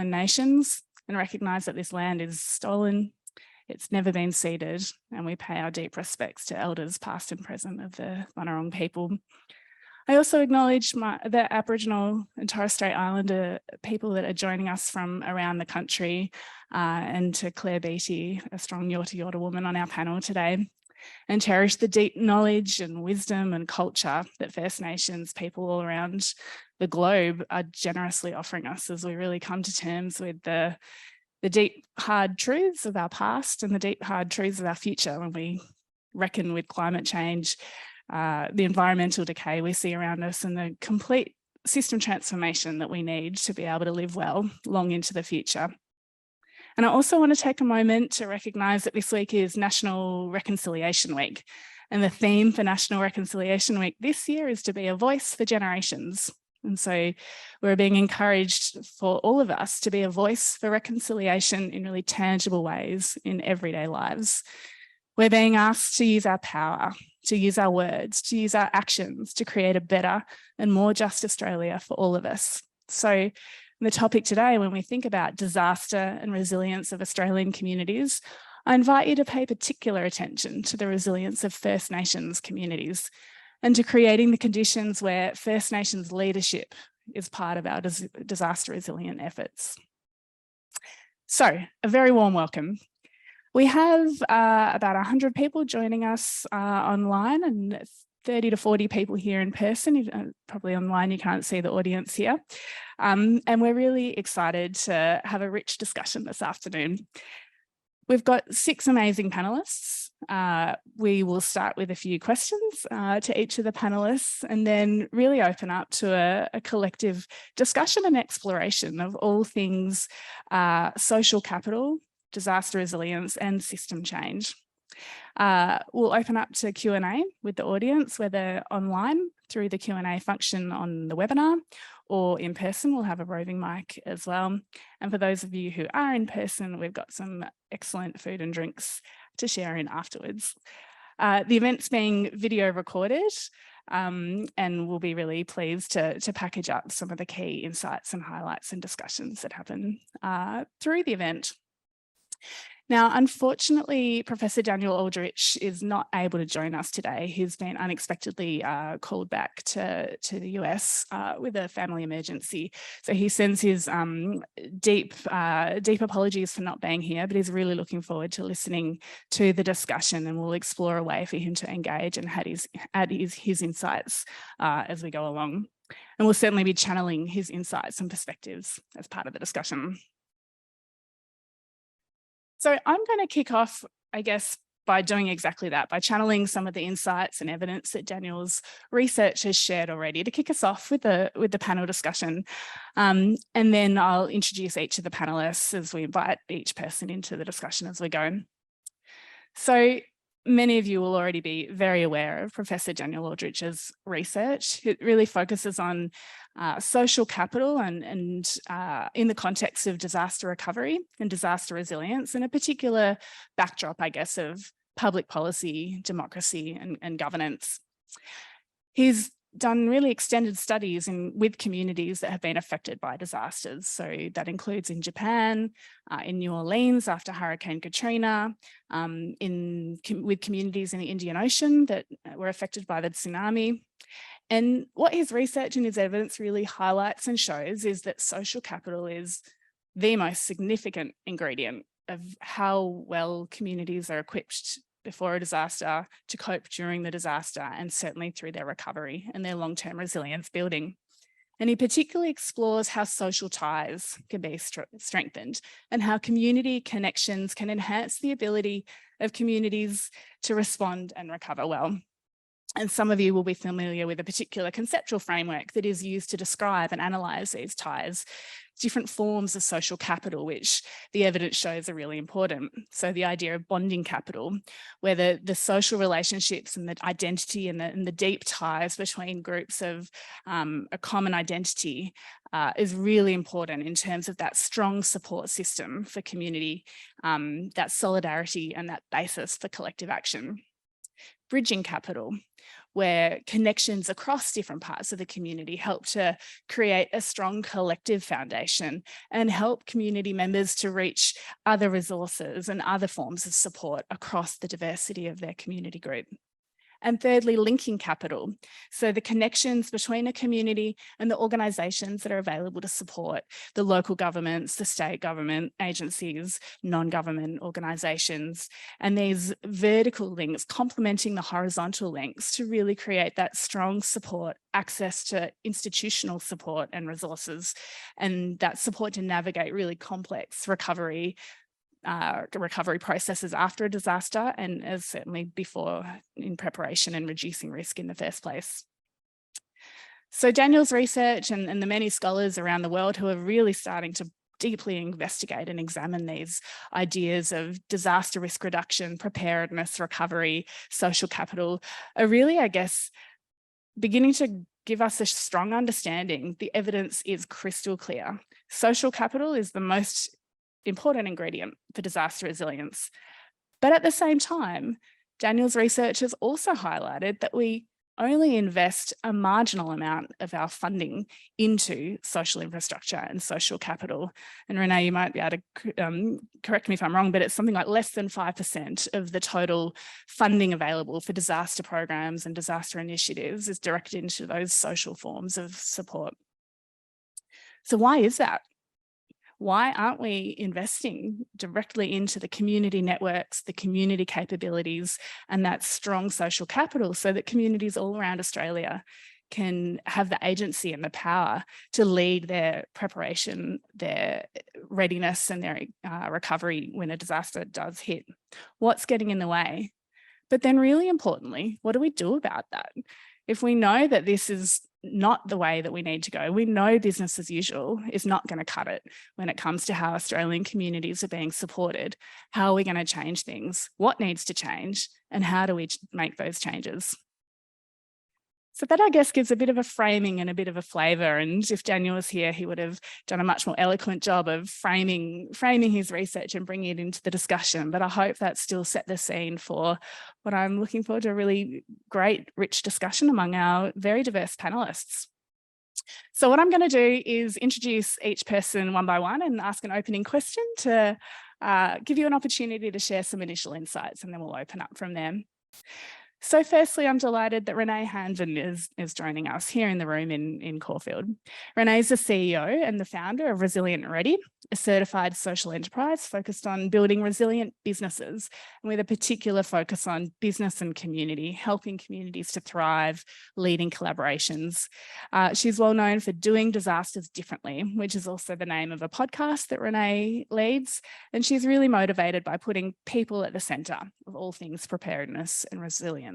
nations and recognise that this land is stolen, it's never been ceded, and we pay our deep respects to elders past and present of the Bunurong people. I also acknowledge the Aboriginal and Torres Strait Islander people that are joining us from around the country, and to Claire Beattie, a strong Yorta Yorta woman on our panel today, and cherish the deep knowledge and wisdom and culture that First Nations people all around the globe are generously offering us as we really come to terms with the deep, hard truths of our past and the deep, hard truths of our future when we reckon with climate change, the environmental decay we see around us, and the complete system transformation that we need to be able to live well long into the future. And I also want to take a moment to recognise that this week is National Reconciliation Week. And the theme for National Reconciliation Week this year is to be a voice for generations. And so we're being encouraged for all of us to be a voice for reconciliation in really tangible ways in everyday lives. We're being asked to use our power, to use our words, to use our actions to create a better and more just Australia for all of us. So the topic today, when we think about disaster and resilience of Australian communities, I invite you to pay particular attention to the resilience of First Nations communities and to creating the conditions where First Nations leadership is part of our disaster resilient efforts. So, a very warm welcome. We have about 100 people joining us online and 30 to 40 people here in person. Probably online, you can't see the audience here. And we're really excited to have a rich discussion this afternoon. We've got 6 amazing panellists. We will start with a few questions to each of the panellists and then really open up to a collective discussion and exploration of all things social capital, disaster resilience and system change. We'll open up to Q&A with the audience, whether online through the Q&A function on the webinar or in person. We'll have a roving mic as well. And for those of you who are in person, we've got some excellent food and drinks to share in afterwards. The event's being video recorded, and we'll be really pleased to package up some of the key insights and highlights and discussions that happen through the event. Now, unfortunately, Professor Daniel Aldrich is not able to join us today. He's been unexpectedly called back to the US with a family emergency. So he sends his deep apologies for not being here, but he's really looking forward to listening to the discussion, and we'll explore a way for him to engage and add his insights as we go along. And we'll certainly be channeling his insights and perspectives as part of the discussion. So I'm going to kick off, I guess, by doing exactly that, by channeling some of the insights and evidence that Daniel's research has shared already to kick us off with the panel discussion. And then I'll introduce each of the panelists as we invite each person into the discussion as we go. So many of you will already be very aware of Professor Daniel Aldrich's research. It really focuses on social capital and in the context of disaster recovery and disaster resilience, and a particular backdrop, I guess, of public policy, democracy, and governance. He's done really extended studies with communities that have been affected by disasters. So that includes in Japan, in New Orleans after Hurricane Katrina, with communities in the Indian Ocean that were affected by the tsunami. And what his research and his evidence really highlights and shows is that social capital is the most significant ingredient of how well communities are equipped before a disaster to cope during the disaster, and certainly through their recovery and their long-term resilience building. And he particularly explores how social ties can be strengthened and how community connections can enhance the ability of communities to respond and recover well. And some of you will be familiar with a particular conceptual framework that is used to describe and analyse these ties, different forms of social capital, which the evidence shows are really important. So the idea of bonding capital, where the social relationships and the identity and the deep ties between groups of a common identity is really important in terms of that strong support system for community, that solidarity and that basis for collective action. Bridging capital, where connections across different parts of the community help to create a strong collective foundation and help community members to reach other resources and other forms of support across the diversity of their community group. And thirdly, linking capital. So the connections between a community and the organisations that are available to support the local governments, the state government agencies, non-government organisations, and these vertical links complementing the horizontal links to really create that strong support, access to institutional support and resources, and that support to navigate really complex recovery processes after a disaster, and as certainly before in preparation and reducing risk in the first place. So Daniel's research and the many scholars around the world who are really starting to deeply investigate and examine these ideas of disaster risk reduction, preparedness, recovery, social capital are really, I guess, beginning to give us a strong understanding. The evidence is crystal clear. Social capital is the most important ingredient for disaster resilience. But at the same time, Daniel's research has also highlighted that we only invest a marginal amount of our funding into social infrastructure and social capital. And Renee, you might be able to correct me if I'm wrong, but it's something like less than 5% of the total funding available for disaster programs and disaster initiatives is directed into those social forms of support. So why is that? Why aren't we investing directly into the community networks, the community capabilities, and that strong social capital so that communities all around Australia can have the agency and the power to lead their preparation, their readiness, and their recovery when a disaster does hit? What's getting in the way? But then really importantly, what do we do about that? If we know that this is not the way that we need to go, we know business as usual is not going to cut it when it comes to how Australian communities are being supported. How are we going to change things? What needs to change? And how do we make those changes? So that, I guess, gives a bit of a framing and a bit of a flavour. And if Daniel was here, he would have done a much more eloquent job of framing his research and bringing it into the discussion. But I hope that still set the scene for what I'm looking forward to, a really great, rich discussion among our very diverse panellists. So what I'm going to do is introduce each person one by one and ask an opening question to give you an opportunity to share some initial insights, and then we'll open up from there. So firstly, I'm delighted that Renee Hanven is joining us here in the room in Caulfield. Renee is the CEO and the founder of Resilient Ready, a certified social enterprise focused on building resilient businesses, and with a particular focus on business and community, helping communities to thrive, leading collaborations. She's well known for doing disasters differently, which is also the name of a podcast that Renee leads. And she's really motivated by putting people at the centre of all things preparedness and resilience.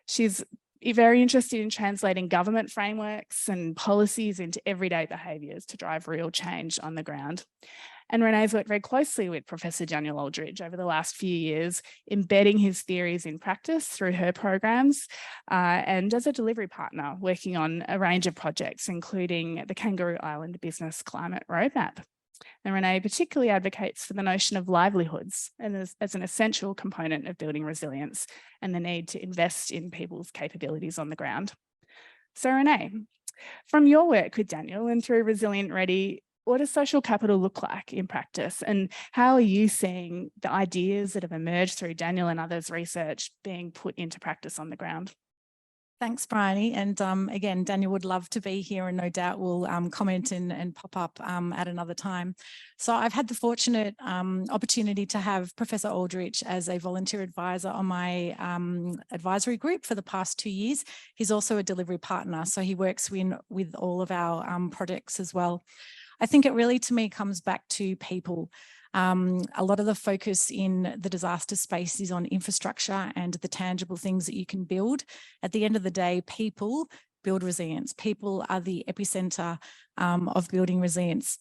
She's very interested in translating government frameworks and policies into everyday behaviours to drive real change on the ground. And Renee's worked very closely with Professor Daniel Aldridge over the last few years, embedding his theories in practice through her programs, and as a delivery partner, working on a range of projects, including the Kangaroo Island Business Climate Roadmap. And Renee particularly advocates for the notion of livelihoods and as an essential component of building resilience and the need to invest in people's capabilities on the ground. So Renee, from your work with Daniel and through Resilient Ready, what does social capital look like in practice? And how are you seeing the ideas that have emerged through Daniel and others' research being put into practice on the ground? Thanks, Bryony. And again, Daniel would love to be here and no doubt will comment and pop up at another time. So I've had the fortunate opportunity to have Professor Aldrich as a volunteer advisor on my advisory group for the past 2 years. He's also a delivery partner, so he works with all of our projects as well. I think it really, to me, comes back to people. A lot of the focus in the disaster space is on infrastructure and the tangible things that you can build. At the end of the day, people build resilience. People are the epicenter of building resilience.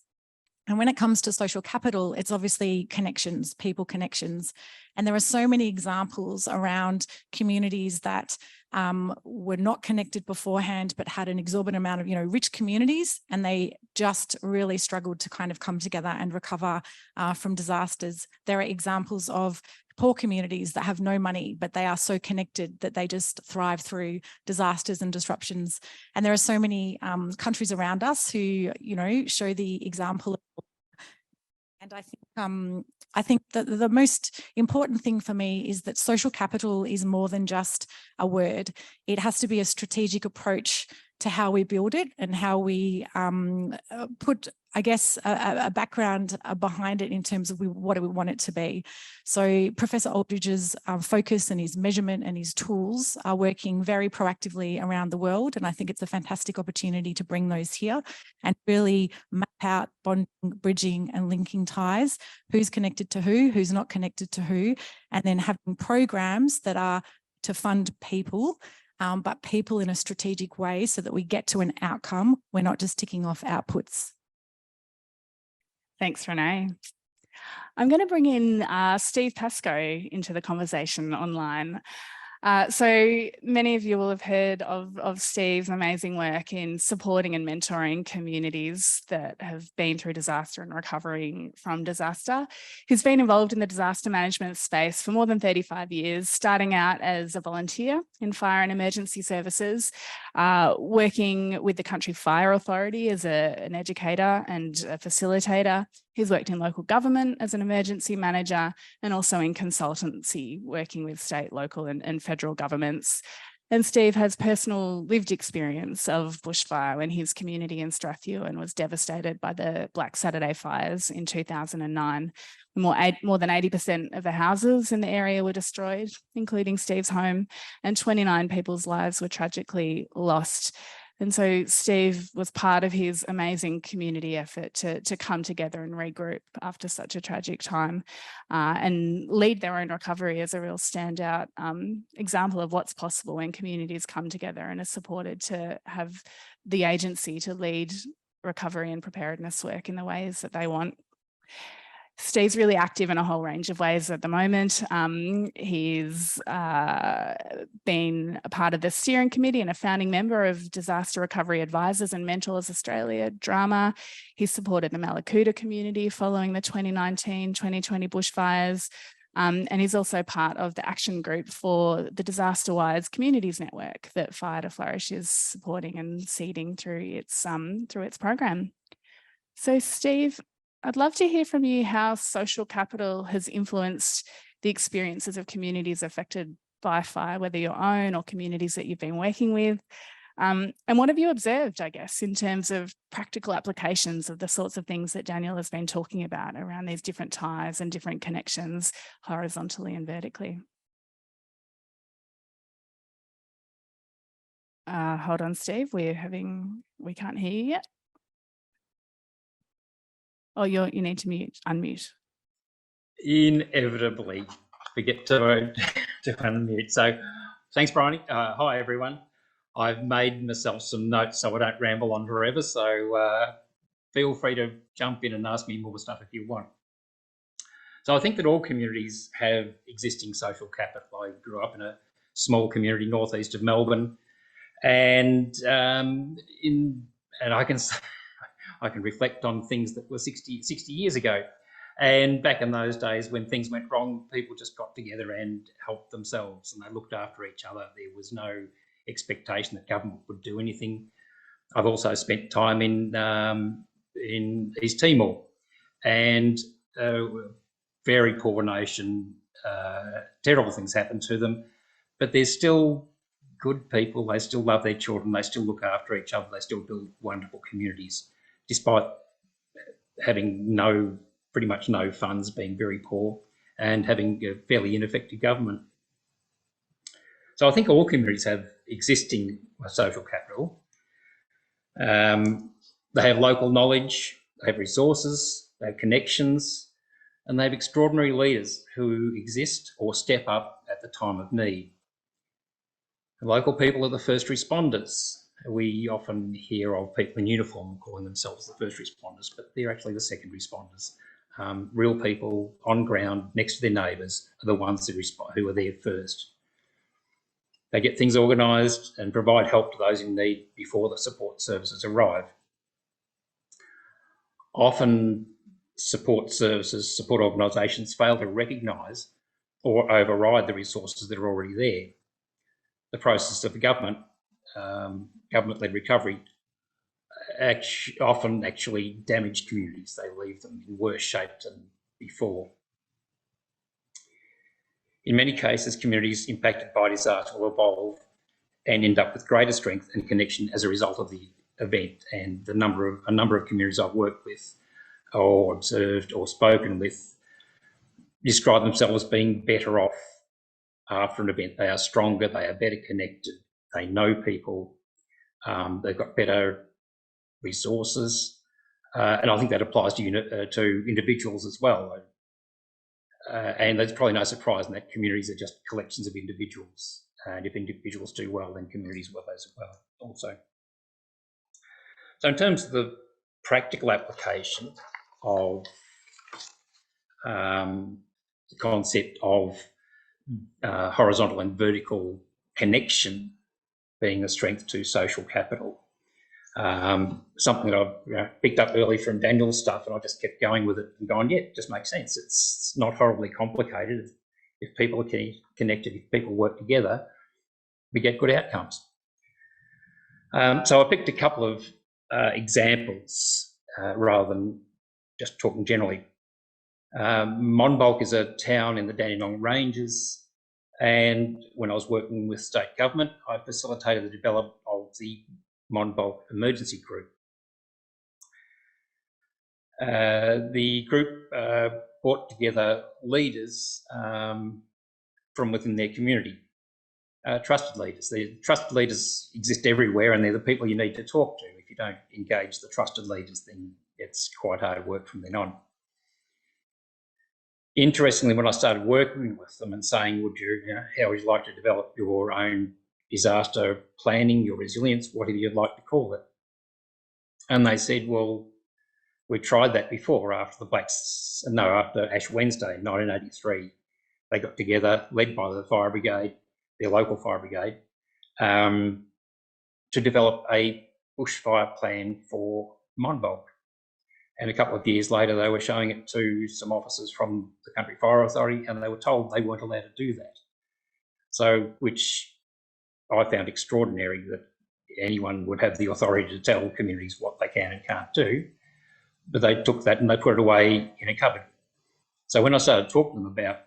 And when it comes to social capital, it's obviously connections, people connections. And there are so many examples around communities that were not connected beforehand, but had an exorbitant amount of, rich communities, and they just really struggled to kind of come together and recover from disasters. There are examples of poor communities that have no money, but they are so connected that they just thrive through disasters and disruptions. And there are so many countries around us who, show the example. And I think that the most important thing for me is that social capital is more than just a word. It has to be a strategic approach to how we build it and how we put, I guess, a background behind it in terms of what we want it to be. So Professor Aldridge's focus and his measurement and his tools are working very proactively around the world. And I think it's a fantastic opportunity to bring those here and really map out bonding, bridging and linking ties, who's connected to who's not connected to who, and then having programs that are to fund people, but people in a strategic way so that we get to an outcome. We're not just ticking off outputs. Thanks, Renee. I'm going to bring in Steve Pascoe into the conversation online. So many of you will have heard of Steve's amazing work in supporting and mentoring communities that have been through disaster and recovering from disaster. He's been involved in the disaster management space for more than 35 years, starting out as a volunteer in fire and emergency services, working with the Country Fire Authority as an educator and a facilitator. He's worked in local government as an emergency manager and also in consultancy, working with state, local and federal governments. And Steve has personal lived experience of bushfire when his community in Strathewen was devastated by the Black Saturday fires in 2009. More than 80% of the houses in the area were destroyed, including Steve's home, and 29 people's lives were tragically lost. And so Steve was part of his amazing community effort to come together and regroup after such a tragic time and lead their own recovery as a real standout example of what's possible when communities come together and are supported to have the agency to lead recovery and preparedness work in the ways that they want. Steve's really active in a whole range of ways at the moment. He's been a part of the steering committee and a founding member of Disaster Recovery Advisors and Mentors Australia drama. He's supported the Malakuta community following the 2019-2020 bushfires. And he's also part of the action group for the Disaster Wise Communities Network that Fire to Flourish is supporting and seeding through its program. So Steve, I'd love to hear from you how social capital has influenced the experiences of communities affected by fire, whether your own or communities that you've been working with. And what have you observed, I guess, in terms of practical applications of the sorts of things that Daniel has been talking about around these different ties and different connections horizontally and vertically? Hold on, Steve, we can't hear you yet. Oh, you need to unmute. Inevitably forget to unmute. So thanks, Bryony. Hi, everyone. I've made myself some notes so I don't ramble on forever. So feel free to jump in and ask me more stuff if you want. So I think that all communities have existing social capital. I grew up in a small community northeast of Melbourne, and I can reflect on things that were 60 years ago. And back in those days when things went wrong, people just got together and helped themselves and they looked after each other. There was no expectation that government would do anything. I've also spent time in East Timor, and very poor nation, terrible things happened to them, but there's still good people. They still love their children. They still look after each other. They still build wonderful communities, despite having pretty much no funds, being very poor, and having a fairly ineffective government. So I think all communities have existing social capital. They have local knowledge, they have resources, they have connections, and they have extraordinary leaders who exist or step up at the time of need. The local people are the first responders. We often hear of people in uniform calling themselves the first responders, but they're actually the second responders. Real people on ground next to their neighbours are the ones who are there first. They get things organised and provide help to those in need before the support services arrive. Often support organisations fail to recognise or override the resources that are already there. The process of the government-led recovery often actually damage communities. They leave them in worse shape than before. In many cases, communities impacted by disaster will evolve and end up with greater strength and connection as a result of the event. And a number of communities I've worked with or observed or spoken with describe themselves as being better off after an event. They are stronger, they are better connected, they know people, they've got better resources, and I think that applies to individuals as well. And there's probably no surprise in that communities are just collections of individuals, and if individuals do well, then communities will as well also. So in terms of the practical application of the concept of horizontal and vertical connection being a strength to social capital, something that I've picked up early from Daniel's stuff, and I just kept going with it and going, yeah, it just makes sense. It's not horribly complicated. If people are connected, if people work together, we get good outcomes. So I picked a couple of examples rather than just talking generally. Monbulk is a town in the Dandenong Ranges, and when I was working with state government, I facilitated the development of the Monbulk Emergency Group. The group brought together leaders from within their community, trusted leaders. The trusted leaders exist everywhere, and they're the people you need to talk to. If you don't engage the trusted leaders, then it's quite hard work from then on. Interestingly, when I started working with them and saying, how would you like to develop your own disaster planning, your resilience, whatever you'd like to call it? And they said, well, we tried that before after Ash Wednesday in 1983. They got together, led by the fire brigade, their local fire brigade, to develop a bushfire plan for Monbulk. And a couple of years later, they were showing it to some officers from the Country Fire Authority, and they were told they weren't allowed to do that. So, which I found extraordinary, that anyone would have the authority to tell communities what they can and can't do. But they took that and they put it away in a cupboard. So when I started talking to them about,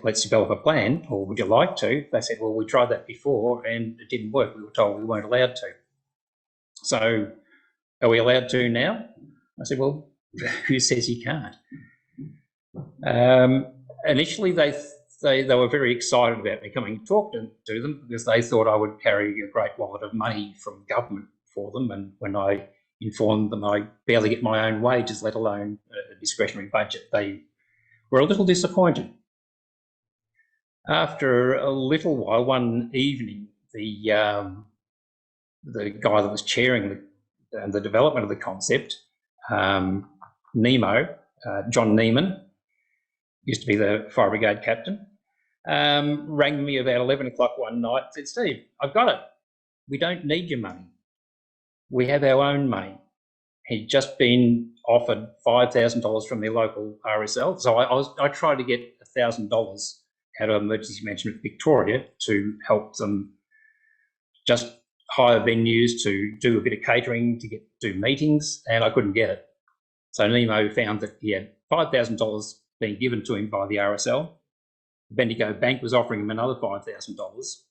let's develop a plan, or would you like to? They said, well, we tried that before and it didn't work. We were told we weren't allowed to. So are we allowed to now? I said, well, who says you can't? Initially, they were very excited about me coming to talk to them because they thought I would carry a great wallet of money from government for them. And when I informed them I barely get my own wages, let alone a discretionary budget, they were a little disappointed. After a little while, one evening, the guy that was chairing the development of the concept, Nemo, John Neiman, used to be the fire brigade captain, rang me about 11 o'clock one night and said, Steve, I've got it. We don't need your money. We have our own money. He'd just been offered $5,000 from their local RSL. So I tried to get $1,000 out of Emergency Management Victoria to help them just hire venues to do a bit of catering, to do meetings, and I couldn't get it. So Nemo found that he had $5,000 being given to him by the RSL. Bendigo Bank was offering him another $5,000.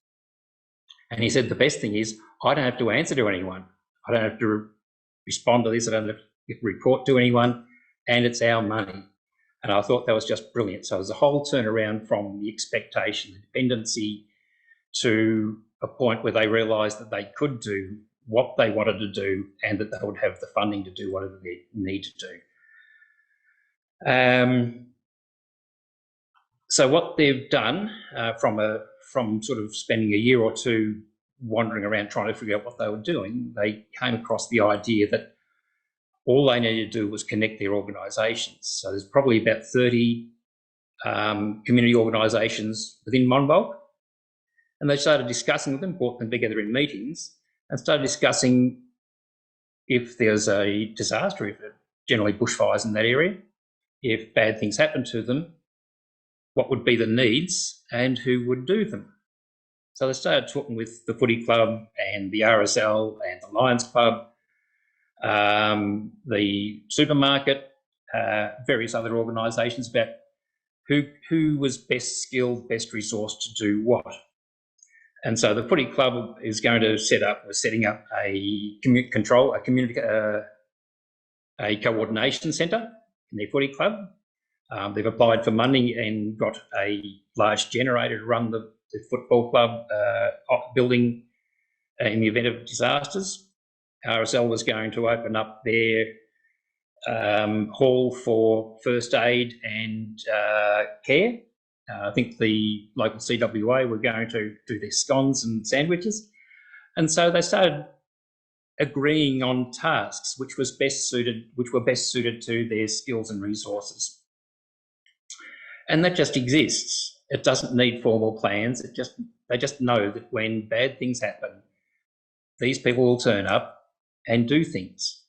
And he said, the best thing is I don't have to answer to anyone. I don't have to respond to this. I don't have to report to anyone, and it's our money. And I thought that was just brilliant. So it was a whole turnaround from the expectation, the dependency, to a point where they realised that they could do what they wanted to do and that they would have the funding to do whatever they need to do. So what they've done from sort of spending a year or two wandering around trying to figure out what they were doing, they came across the idea that all they needed to do was connect their organisations. So there's probably about 30 community organisations within Monbulk, and they started discussing with them, brought them together in meetings, and started discussing if there's a disaster, if it generally bushfires in that area, if bad things happen to them, what would be the needs and who would do them. So they started talking with the footy club and the RSL and the Lions Club, the supermarket, various other organisations about who was best skilled, best resourced to do what. And so the footy club is going to setting up a coordination centre in their footy club. They've applied for money and got a large generator to run the football club building in the event of disasters. RSL was going to open up their hall for first aid and care. I think the local CWA were going to do their scones and sandwiches. And so they started agreeing on tasks which were best suited to their skills and resources. And that just exists. It doesn't need formal plans. They just know that when bad things happen, these people will turn up and do things.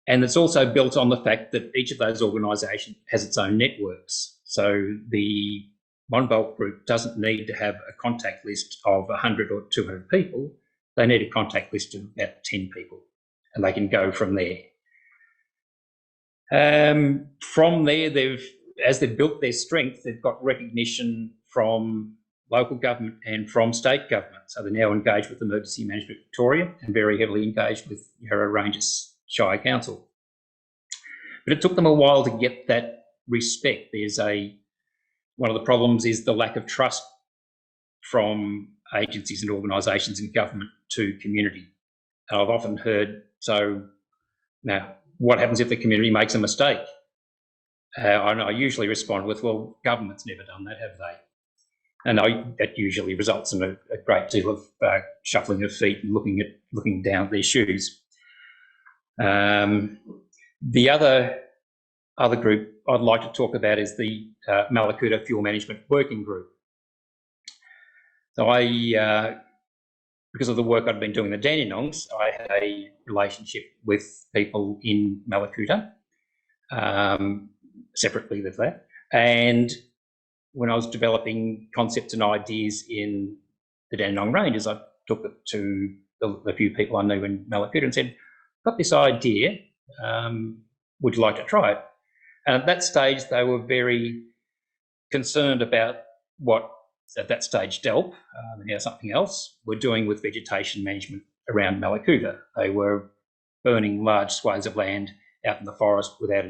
And it's also built on the fact that each of those organisations has its own networks. So the Monbulk group doesn't need to have a contact list of 100 or 200 people. They need a contact list of about 10 people, and they can go from there. From there, as they've built their strength, they've got recognition from local government and from state government. So they're now engaged with Emergency Management Victoria and very heavily engaged with Yarra Ranges Shire Council. But it took them a while to get that respect. One of the problems is the lack of trust from agencies and organisations in government to community. And I've often heard, so now what happens if the community makes a mistake? And I usually respond with, well, government's never done that, have they? And that usually results in a great deal of shuffling of feet and looking down at their shoes. The other group I'd like to talk about is the Malakuta Fuel Management Working Group. So because of the work I'd been doing in the Dandenongs, I had a relationship with people in Malakuta, separately with that. And when I was developing concepts and ideas in the Dandenong Ranges, I took it to the few people I knew in Malakuta and said, I've got this idea, would you like to try it? And at that stage, they were very concerned about what, at that stage, DELP, now something else, were doing with vegetation management around Malakuta. They were burning large swathes of land out in the forest without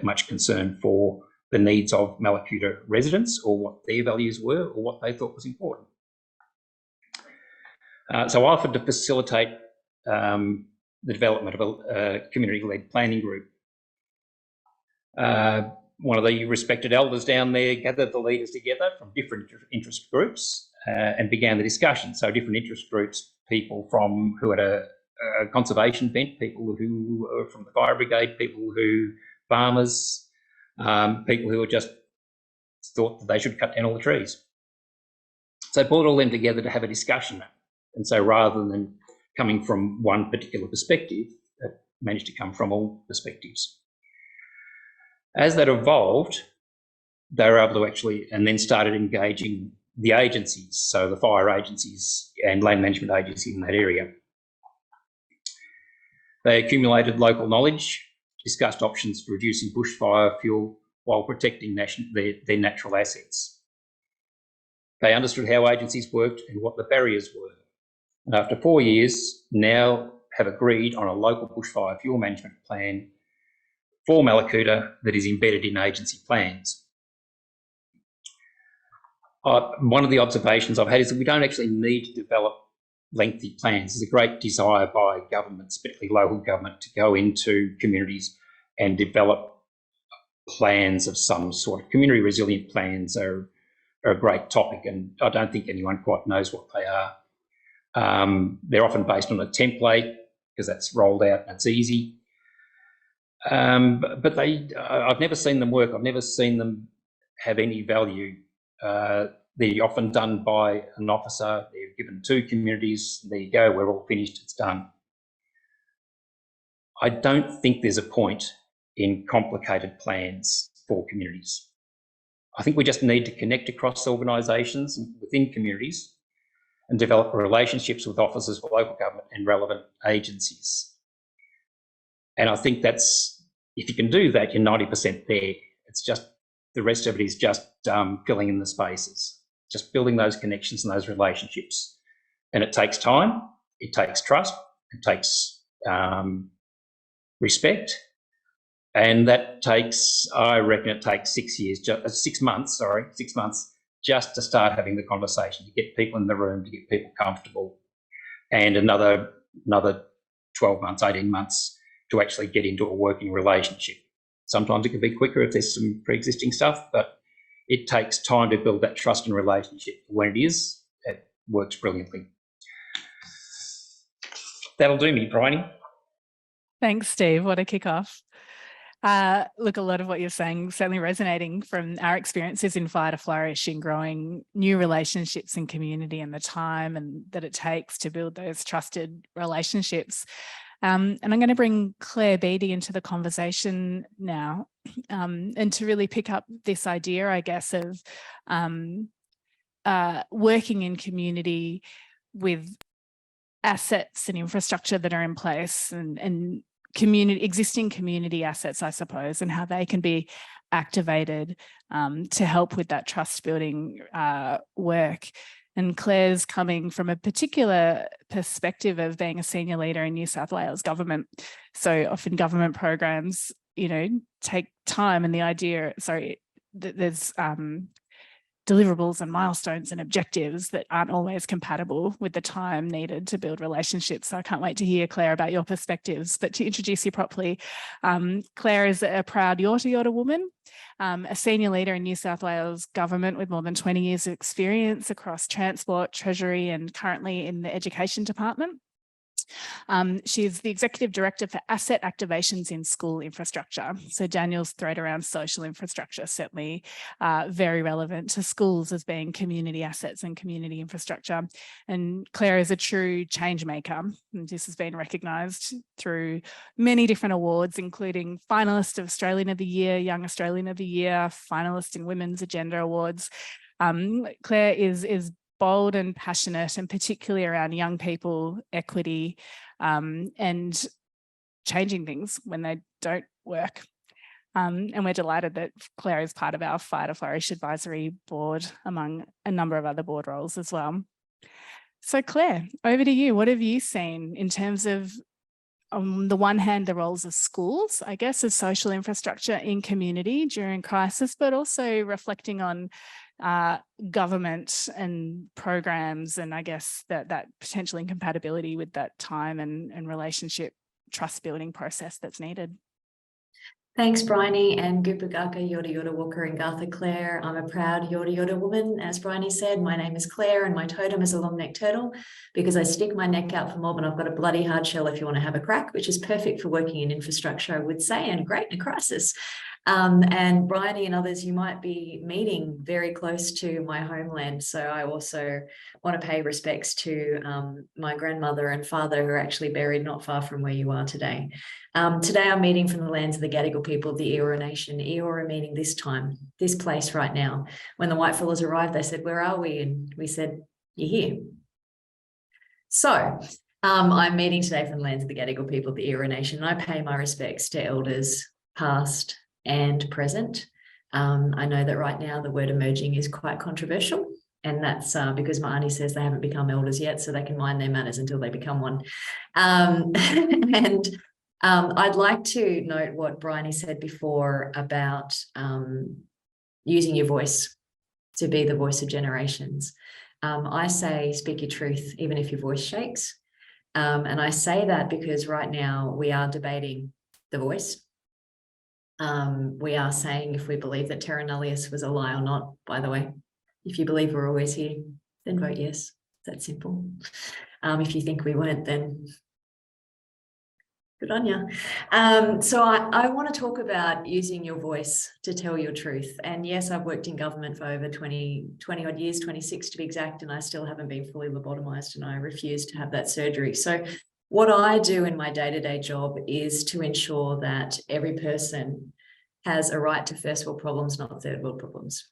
much concern for the needs of Malakuta residents or what their values were or what they thought was important. So I offered to facilitate the development of a community-led planning group. One of the respected elders down there gathered the leaders together from different interest groups and began the discussion. So different interest groups, people who had a conservation bent, people who were from the fire brigade, people farmers, people who just thought that they should cut down all the trees. So I brought all them together to have a discussion. And so rather than coming from one particular perspective, it managed to come from all perspectives. As that evolved, they were able to actually, and then started engaging the agencies, so the fire agencies and land management agencies in that area. They accumulated local knowledge, discussed options for reducing bushfire fuel while protecting their natural assets. They understood how agencies worked and what the barriers were. And after 4 years, now have agreed on a local bushfire fuel management plan for Malakuta that is embedded in agency plans. One of the observations I've had is that we don't actually need to develop lengthy plans. There's a great desire by governments, particularly local government, to go into communities and develop plans of some sort. Community resilient plans are a great topic, and I don't think anyone quite knows what they are. They're often based on a template, because that's rolled out and it's easy. But I've never seen them work. I've never seen them have any value. They're often done by an officer. They're given 2 communities. There you go. We're all finished. It's done. I don't think there's a point in complicated plans for communities. I think we just need to connect across organisations and within communities and develop relationships with officers for local government and relevant agencies. And I think that's, if you can do that, you're 90% there. It's just, the rest of it is just filling in the spaces, just building those connections and those relationships. And it takes time, it takes trust, it takes respect. And that takes, I reckon it takes 6 months, just to start having the conversation, to get people in the room, to get people comfortable, and another 12 months, 18 months to actually get into a working relationship. Sometimes it can be quicker if there's some pre-existing stuff, but it takes time to build that trust and relationship. When it is, it works brilliantly. That'll do me, Bryony. Thanks, Steve. What a kickoff. Look, a lot of what you're saying certainly resonating from our experiences in Fire to Flourish in growing new relationships in community and the time and that it takes to build those trusted relationships. And I'm going to bring Claire Beattie into the conversation now, and to really pick up this idea, I guess, of working in community with assets and infrastructure that are in place and existing community assets, I suppose, and how they can be activated to help with that trust building work. And Claire's coming from a particular perspective of being a senior leader in New South Wales government. So often government programs, take time, and the idea, there's deliverables and milestones and objectives that aren't always compatible with the time needed to build relationships. So I can't wait to hear, Claire, about your perspectives. But to introduce you properly, Claire is a proud Yorta woman, a senior leader in New South Wales government with more than 20 years of experience across transport, treasury, and currently in the education department. She's the Executive Director for Asset Activations in School Infrastructure. So Daniel's thread around social infrastructure, certainly very relevant to schools as being community assets and community infrastructure. And Claire is a true change maker. And this has been recognised through many different awards, including finalist of Australian of the Year, Young Australian of the Year, finalist in Women's Agenda Awards. Claire is bold and passionate, and particularly around young people, equity, and changing things when they don't work. And we're delighted that Claire is part of our Fire to Flourish Advisory Board, among a number of other board roles as well. So Claire, over to you. What have you seen in terms of, on the one hand, the roles of schools, I guess, as social infrastructure in community during crisis, but also reflecting on government and programs, and I guess that potential incompatibility with that time and relationship trust building process that's needed. Thanks, Bryony, and Gupagaka Yorta Walker and Gartha Claire. I'm a proud Yorta woman. As Bryony said, my name is Claire and my totem is a long neck turtle because I stick my neck out for mob and I've got a bloody hard shell if you want to have a crack, which is perfect for working in infrastructure, I would say, and great in a crisis. And Bryony and others, you might be meeting very close to my homeland. So I also want to pay respects to my grandmother and father who are actually buried not far from where you are today. Today I'm meeting from the lands of the Gadigal people of the Eora Nation. Eora meaning this time, this place right now. When the whitefellas arrived, they said, "Where are we?" And we said, "You're here." So I'm meeting today from the lands of the Gadigal people of the Eora Nation. And I pay my respects to elders past and present. I know that right now the word emerging is quite controversial, and that's because my auntie says they haven't become elders yet, so they can mind their manners until they become one. I'd like to note what Bryony said before about using your voice to be the voice of generations. I say speak your truth, even if your voice shakes. And I say that because right now we are debating the voice. We are saying if we believe that terra nullius was a lie or not. By the way, if you believe we're always here, then vote yes. That's simple. If you think we weren't, then Good on you. So I want to talk about using your voice to tell your truth. And yes, I've worked in government for over 20 odd years, 26 to be exact, and I still haven't been fully lobotomized, and I refuse to have that surgery. So what I do in my day-to-day job is to ensure that every person has a right to first world problems, not third world problems.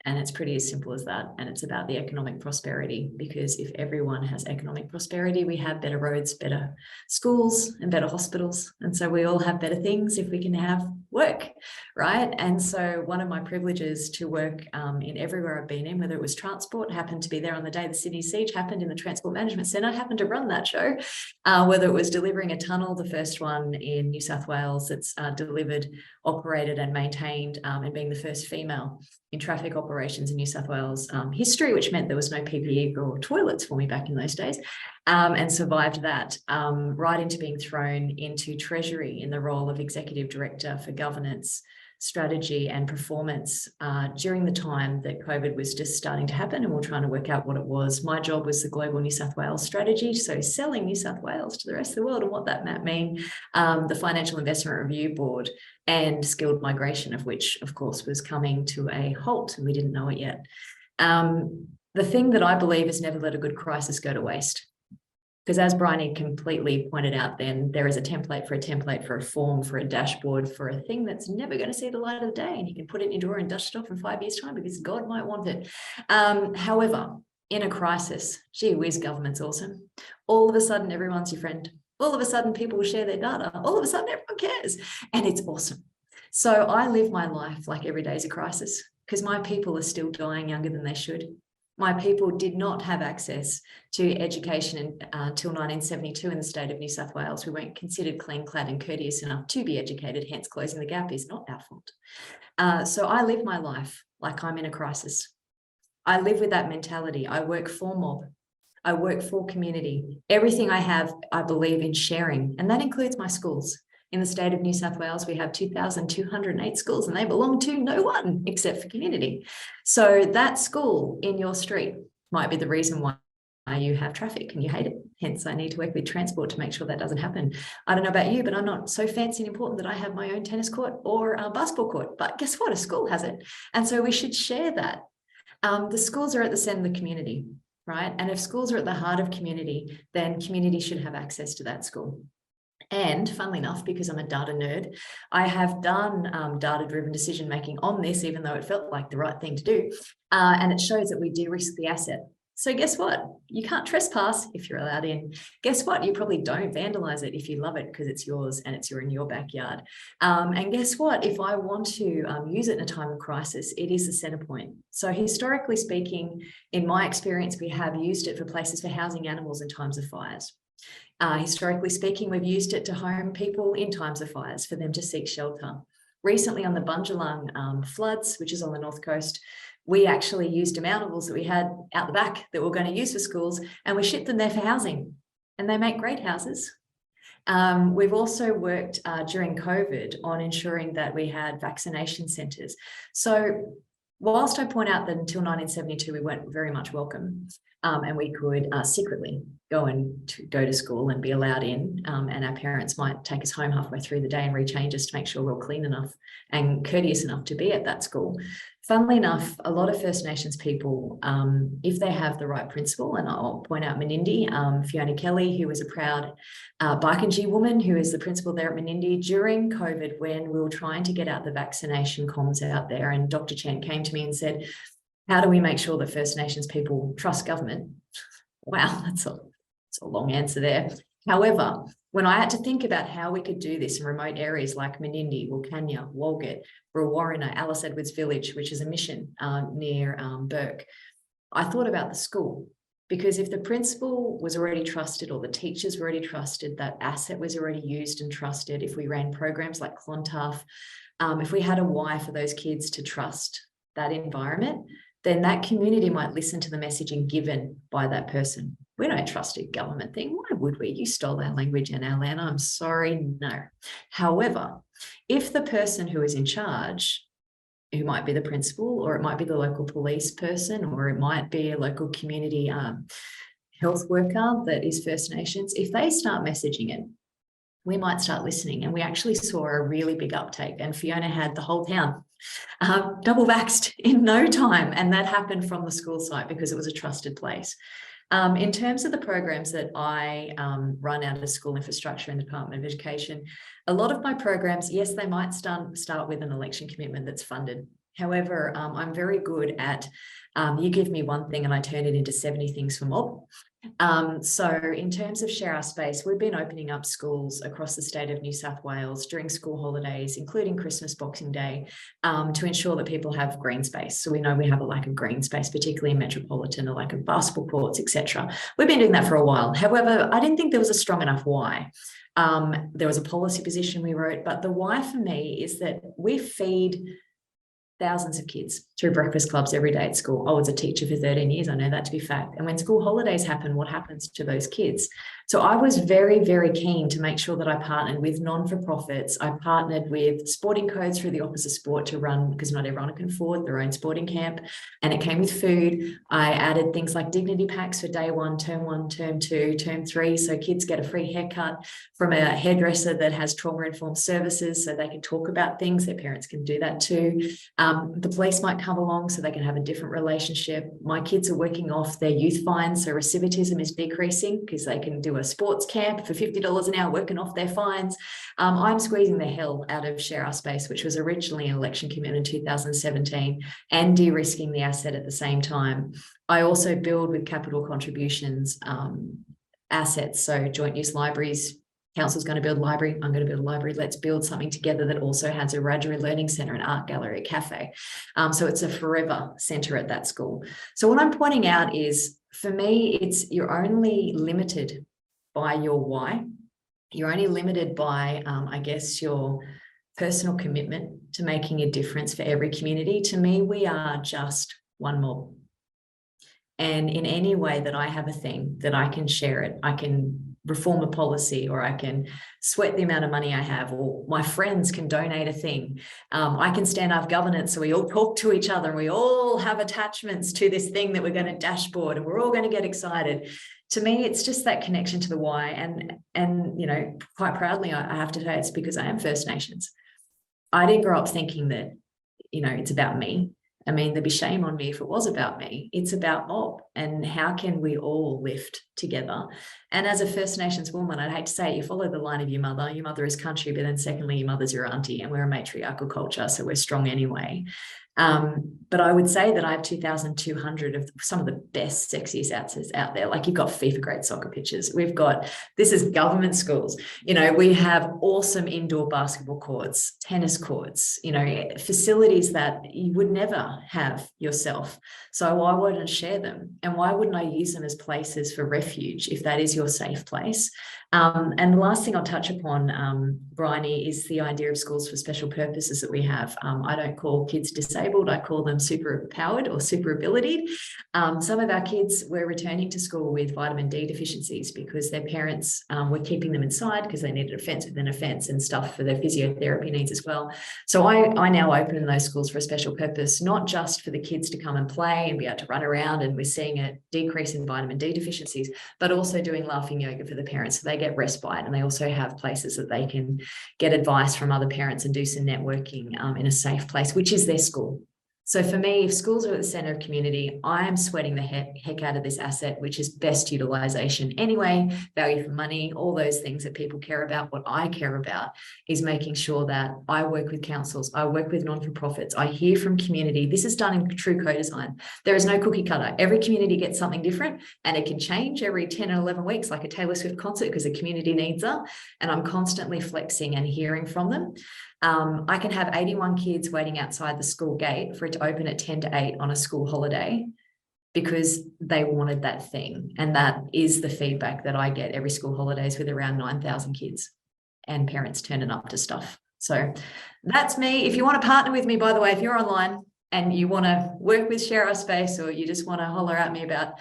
And it's pretty as simple as that. And it's about the economic prosperity, because if everyone has economic prosperity, we have better roads, better schools, and better hospitals. And so we all have better things if we can have work, right? And so one of my privileges to work in everywhere I've been in, whether it was transport, happened to be there on the day the Sydney siege happened in the Transport Management Centre, happened to run that show, whether it was delivering a tunnel, the first one in New South Wales that's delivered, operated and maintained, and being the first female in traffic operations in New South Wales history, which meant there was no PPE or toilets for me back in those days, and survived that, right into being thrown into Treasury in the role of Executive Director for Governance, Strategy and Performance during the time that COVID was just starting to happen, and we we're trying to work out what it was. My job was the Global New South Wales Strategy, so selling New South Wales to the rest of the world and what that might mean, the Financial Investment Review Board, and skilled migration, of which, of course, was coming to a halt, and we didn't know it yet. The thing that I believe is never let a good crisis go to waste. Because as Bryony completely pointed out, then there is a template, for a form, for a dashboard, for a thing that's never going to see the light of the day. And you can put it in your drawer and dust it off in 5 years' time because God might want it. However, in a crisis, gee whiz, government's awesome. All of a sudden, everyone's your friend. All of a sudden, people will share their data. All of a sudden, everyone cares. And it's awesome. So I live my life like every day is a crisis, because my people are still dying younger than they should. My people did not have access to education until 1972 in the state of New South Wales. We weren't considered clean, clad and courteous enough to be educated, hence closing the gap is not our fault. So I live my life like I'm in a crisis. I live with that mentality. I work for mob. I work for community. Everything I have, I believe in sharing, and that includes my schools. In the state of New South Wales, we have 2,208 schools, and they belong to no one except for community. So that school in your street might be the reason why you have traffic and you hate it. Hence, I need to work with transport to make sure that doesn't happen. I don't know about you, but I'm not so fancy and important that I have my own tennis court or a basketball court. But guess what? A school has it. And so we should share that. The schools are at the centre of the community, right? And if schools are at the heart of community, then community should have access to that school. And funnily enough, because I'm a data nerd, I have done data-driven decision-making on this, even though it felt like the right thing to do. And it shows that we de-risk the asset. So guess what? You can't trespass if you're allowed in. Guess what? You probably don't vandalize it if you love it because it's yours and it's in your backyard. And guess what? If I want to use it in a time of crisis, it is the center point. So historically speaking, in my experience, we have used it for places for housing animals in times of fires. Historically speaking, we've used it to home people in times of fires for them to seek shelter. Recently on the Bundjalung floods, which is on the north coast, we actually used demountables that we had out the back that we're going to use for schools, and we shipped them there for housing, and they make great houses. We've also worked during COVID on ensuring that we had vaccination centres. So whilst I point out that until 1972, we weren't very much welcome, and we could secretly go to school and be allowed in, and our parents might take us home halfway through the day and rechange us to make sure we're clean enough and courteous enough to be at that school. Funnily enough, a lot of First Nations people, if they have the right principle, and I'll point out Menindee, Fiona Kelly, who was a proud Barkindji woman who is the principal there at Menindee during COVID when we were trying to get out the vaccination comms out there, and Dr. Chen came to me and said, how do we make sure that First Nations people trust government? Wow, that's a long answer there. However, when I had to think about how we could do this in remote areas like Menindee, Wilcannia, Walgett, Brewarrina, Alice Edwards Village, which is a mission near Burke, I thought about the school. Because if the principal was already trusted or the teachers were already trusted, that asset was already used and trusted, if we ran programs like Clontarf, if we had a why for those kids to trust that environment, then that community might listen to the messaging given by that person. We don't trust a government thing. Why would we? You stole our language and our land. I'm sorry, no. However, if the person who is in charge, who might be the principal, or it might be the local police person, or it might be a local community health worker that is First Nations, if they start messaging it, we might start listening. And we actually saw a really big uptake, and Fiona had the whole town double vaxxed in no time. And that happened from the school site because it was a trusted place. In terms of the programs that I run out of school infrastructure in the Department of Education, a lot of my programs, yes, they might start with an election commitment that's funded. However, I'm very good at, you give me one thing and I turn it into 70 things for mob. So in terms of Share Our Space, we've been opening up schools across the state of New South Wales during school holidays, including Christmas, Boxing Day, to ensure that people have green space. So we know we have a lack of green space, particularly in metropolitan, a lack of basketball courts, etc. We've been doing that for a while. However, I didn't think there was a strong enough why. There was a policy position we wrote, but the why for me is that we feed thousands of kids through breakfast clubs every day at school. I was a teacher for 13 years. I know that to be fact. And when school holidays happen, what happens to those kids? So I was very, very keen to make sure that I partnered with non-for-profits. I partnered with sporting codes through the Office of Sport to run, because not everyone can afford their own sporting camp. And it came with food. I added things like dignity packs for day 1, term 2, term 3. So kids get a free haircut from a hairdresser that has trauma-informed services, so they can talk about things. Their parents can do that too. The police might come along so they can have a different relationship. My kids are working off their youth fines, so recidivism is decreasing because they can do a sports camp for $50 an hour working off their fines. I'm squeezing the hell out of Share Our Space, which was originally an election commitment in 2017, and de-risking the asset at the same time. I also build with capital contributions assets, so joint use libraries. Council's going to build a library. I'm going to build a library. Let's build something together that also has a Radarri Learning Centre, an art gallery, a cafe. So it's a forever centre at that school. So what I'm pointing out is, for me, it's you're only limited by your why. You're only limited by, I guess, your personal commitment to making a difference for every community. To me, we are just one mob. And in any way that I have a thing that I can share it, I can reform a policy, or I can sweat the amount of money I have, or my friends can donate a thing. I can stand up governance, so we all talk to each other and we all have attachments to this thing that we're going to dashboard and we're all going to get excited. To me, it's just that connection to the why. And you know, quite proudly, I have to say it's because I am First Nations. I didn't grow up thinking that, you know, it's about me. I mean, there'd be shame on me if it was about me. It's about mob, and how can we all lift together? And as a First Nations woman, I'd hate to say it, you follow the line of your mother. Your mother is country, but then secondly, your mother's your auntie, and we're a matriarchal culture, so we're strong anyway. But I would say that I have 2,200 of some of the best, sexiest assets out there. Like, you've got FIFA grade soccer pitches. We've got, this is government schools. You know, we have awesome indoor basketball courts, tennis courts, you know, facilities that you would never have yourself. So why wouldn't I share them? And why wouldn't I use them as places for refuge if that is your safe place? And the last thing I'll touch upon, Bryony, is the idea of schools for special purposes that we have. I don't call kids disabled, I call them super powered or super abilitied. Some of our kids were returning to school with vitamin D deficiencies because their parents were keeping them inside because they needed a fence within a fence and stuff for their physiotherapy needs as well. So I now open those schools for a special purpose, not just for the kids to come and play and be able to run around, and we're seeing a decrease in vitamin D deficiencies, but also doing laughing yoga for the parents so they get respite, and they also have places that they can get advice from other parents and do some networking in a safe place, which is their school. So for me, if schools are at the centre of community, I am sweating the heck out of this asset, which is best utilisation anyway, value for money, all those things that people care about. What I care about is making sure that I work with councils, I work with non-for-profits, I hear from community. This is done in true co-design. There is no cookie cutter. Every community gets something different, and it can change every 10 or 11 weeks, like a Taylor Swift concert, because the community needs her. And I'm constantly flexing and hearing from them. I can have 81 kids waiting outside the school gate for it to open at 10 to 8 on a school holiday because they wanted that thing. And that is the feedback that I get every school holidays with around 9,000 kids and parents turning up to stuff. So that's me. If you want to partner with me, by the way, if you're online and you want to work with Share Our Space, or you just want to holler at me about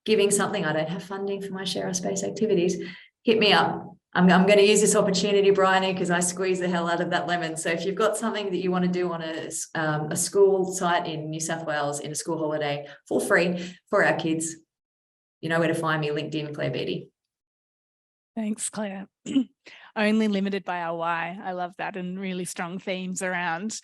giving something, I don't have funding for my Share Our Space activities, hit me up. I'm going to use this opportunity, Bryony, because I squeeze the hell out of that lemon. So if you've got something that you want to do on a school site in New South Wales in a school holiday for free for our kids, you know where to find me, LinkedIn, Claire Beattie. Thanks, Claire. Only limited by our why. I love that, and really strong themes around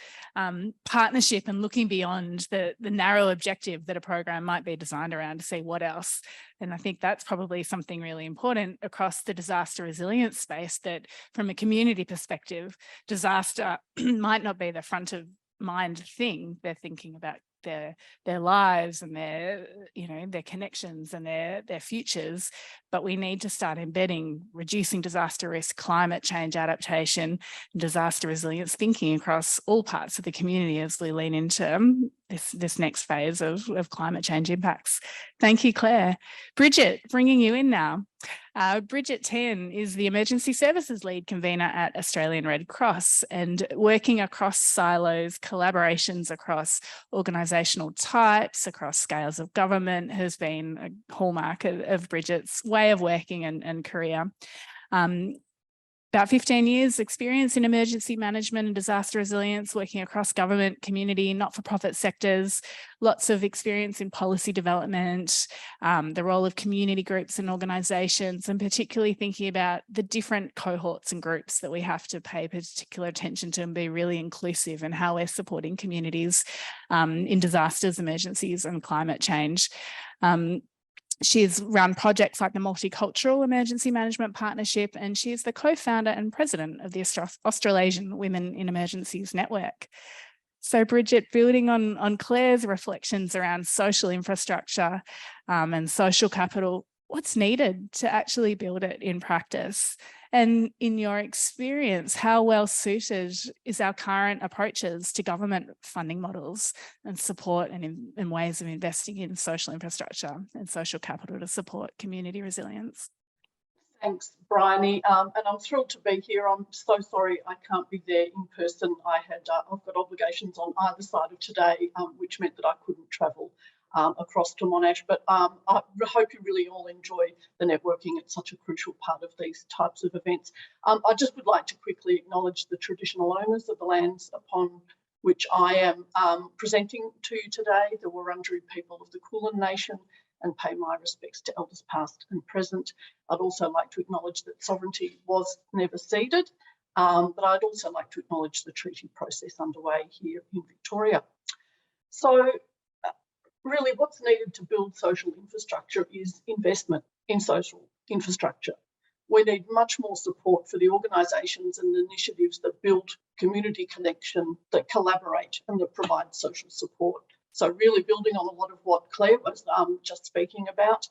partnership and looking beyond the narrow objective that a program might be designed around to see what else. And I think that's probably something really important across the disaster resilience space, that from a community perspective, disaster might not be the front of mind thing. They're thinking about their lives and their connections and their futures, but we need to start embedding reducing disaster risk, climate change adaptation, disaster resilience thinking across all parts of the community as we lean into this next phase of climate change impacts. Thank you, Claire. Bridget, bringing you in now. Bridget Tan is the Emergency Services Lead Convener at Australian Red Cross, and working across silos, collaborations across organisational types, across scales of government has been a hallmark of Bridget's way of working and career. About 15 years experience in emergency management and disaster resilience, working across government, community, not-for-profit sectors, lots of experience in policy development, the role of community groups and organisations, and particularly thinking about the different cohorts and groups that we have to pay particular attention to and be really inclusive in how we're supporting communities in disasters, emergencies and climate change. She's run projects like the Multicultural Emergency Management Partnership, and she's the co-founder and president of the Australasian Women in Emergencies Network. So Bridget, building on Claire's reflections around social infrastructure and social capital, what's needed to actually build it in practice? And in your experience, how well suited is our current approaches to government funding models and support and ways of investing in social infrastructure and social capital to support community resilience? Thanks, Bryony, and I'm thrilled to be here. I'm so sorry I can't be there in person. I've got obligations on either side of today, which meant that I couldn't travel across to Monash, but I hope you really all enjoy the networking. It's such a crucial part of these types of events. I just would like to quickly acknowledge the traditional owners of the lands upon which I am presenting to you today, the Wurundjeri people of the Kulin Nation, and pay my respects to elders past and present. I'd also like to acknowledge that sovereignty was never ceded, but I'd also like to acknowledge the treaty process underway here in Victoria. So really what's needed to build social infrastructure is investment in social infrastructure. We need much more support for the organisations and initiatives that build community connection, that collaborate and that provide social support. So really building on a lot of what Claire was just speaking about,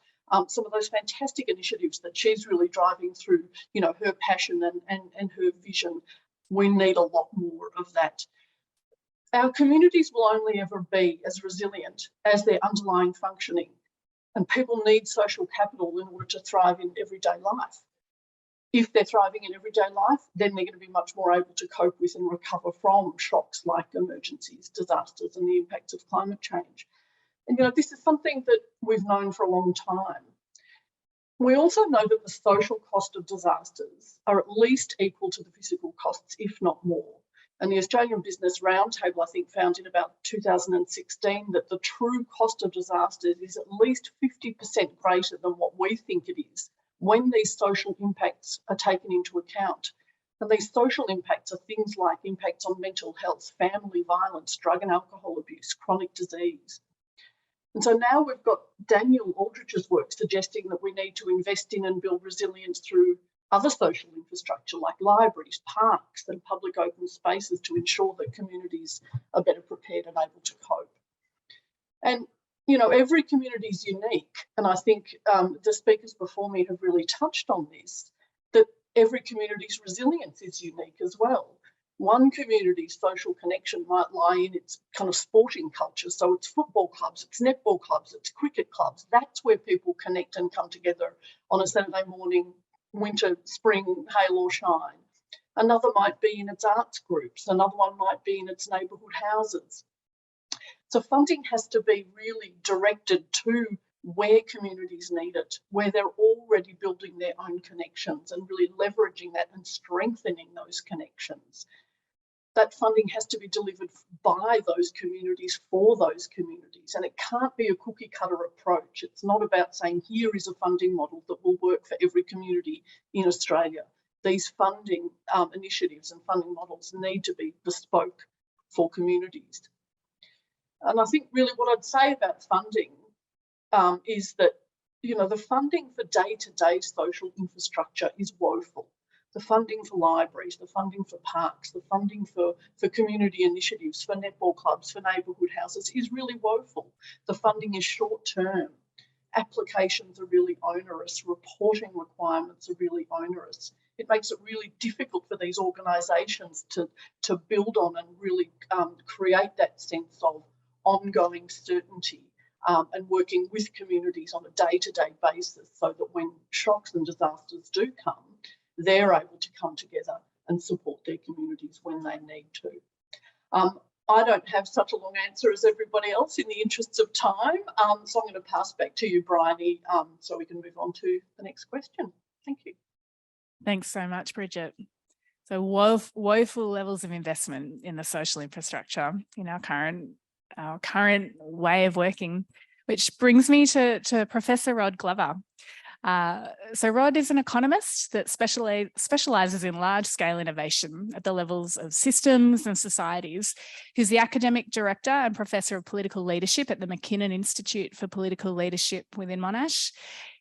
some of those fantastic initiatives that she's really driving through, her passion and her vision. We need a lot more of that. Our communities will only ever be as resilient as their underlying functioning, and people need social capital in order to thrive in everyday life. If they're thriving in everyday life, then they're going to be much more able to cope with and recover from shocks like emergencies, disasters, and the impacts of climate change. And this is something that we've known for a long time. We also know that the social cost of disasters are at least equal to the physical costs, if not more. And the Australian Business Roundtable, I think, found in about 2016 that the true cost of disasters is at least 50% greater than what we think it is when these social impacts are taken into account. And these social impacts are things like impacts on mental health, family violence, drug and alcohol abuse, chronic disease. And so now we've got Daniel Aldrich's work suggesting that we need to invest in and build resilience through other social infrastructure like libraries, parks and public open spaces to ensure that communities are better prepared and able to cope. And every community is unique, and I think the speakers before me have really touched on this, that every community's resilience is unique as well. One community's social connection might lie in its kind of sporting culture, so it's football clubs, it's netball clubs, it's cricket clubs. That's where people connect and come together on a Saturday morning, winter, spring, hail or shine. Another might be in its arts groups, another one might be in its neighbourhood houses. So funding has to be really directed to where communities need it, where they're already building their own connections and really leveraging that and strengthening those connections. that funding has to be delivered by those communities for those communities, and it can't be a cookie cutter approach. It's not about saying here is a funding model that will work for every community in Australia. These funding initiatives and funding models need to be bespoke for communities. And I think really what I'd say about funding is that, you know, the funding for day-to-day social infrastructure is woeful. The funding for libraries, the funding for parks, the funding for community initiatives, for netball clubs, for neighbourhood houses is really woeful. The funding is short-term. Applications are really onerous. Reporting requirements are really onerous. It makes it really difficult for these organisations to build on and really create that sense of ongoing certainty and working with communities on a day-to-day basis, so that when shocks and disasters do come, they're able to come together and support their communities when they need to. I don't have such a long answer as everybody else in the interests of time, so I'm going to pass back to you, Bryony, so we can move on to the next question. Thank you. Thanks so much, Bridget. So woeful levels of investment in the social infrastructure in our current way of working, which brings me to Professor Rod Glover. So Rod is an economist that specialises in large-scale innovation at the levels of systems and societies. He's the academic director and professor of political leadership at the McKinnon Institute for Political Leadership within Monash.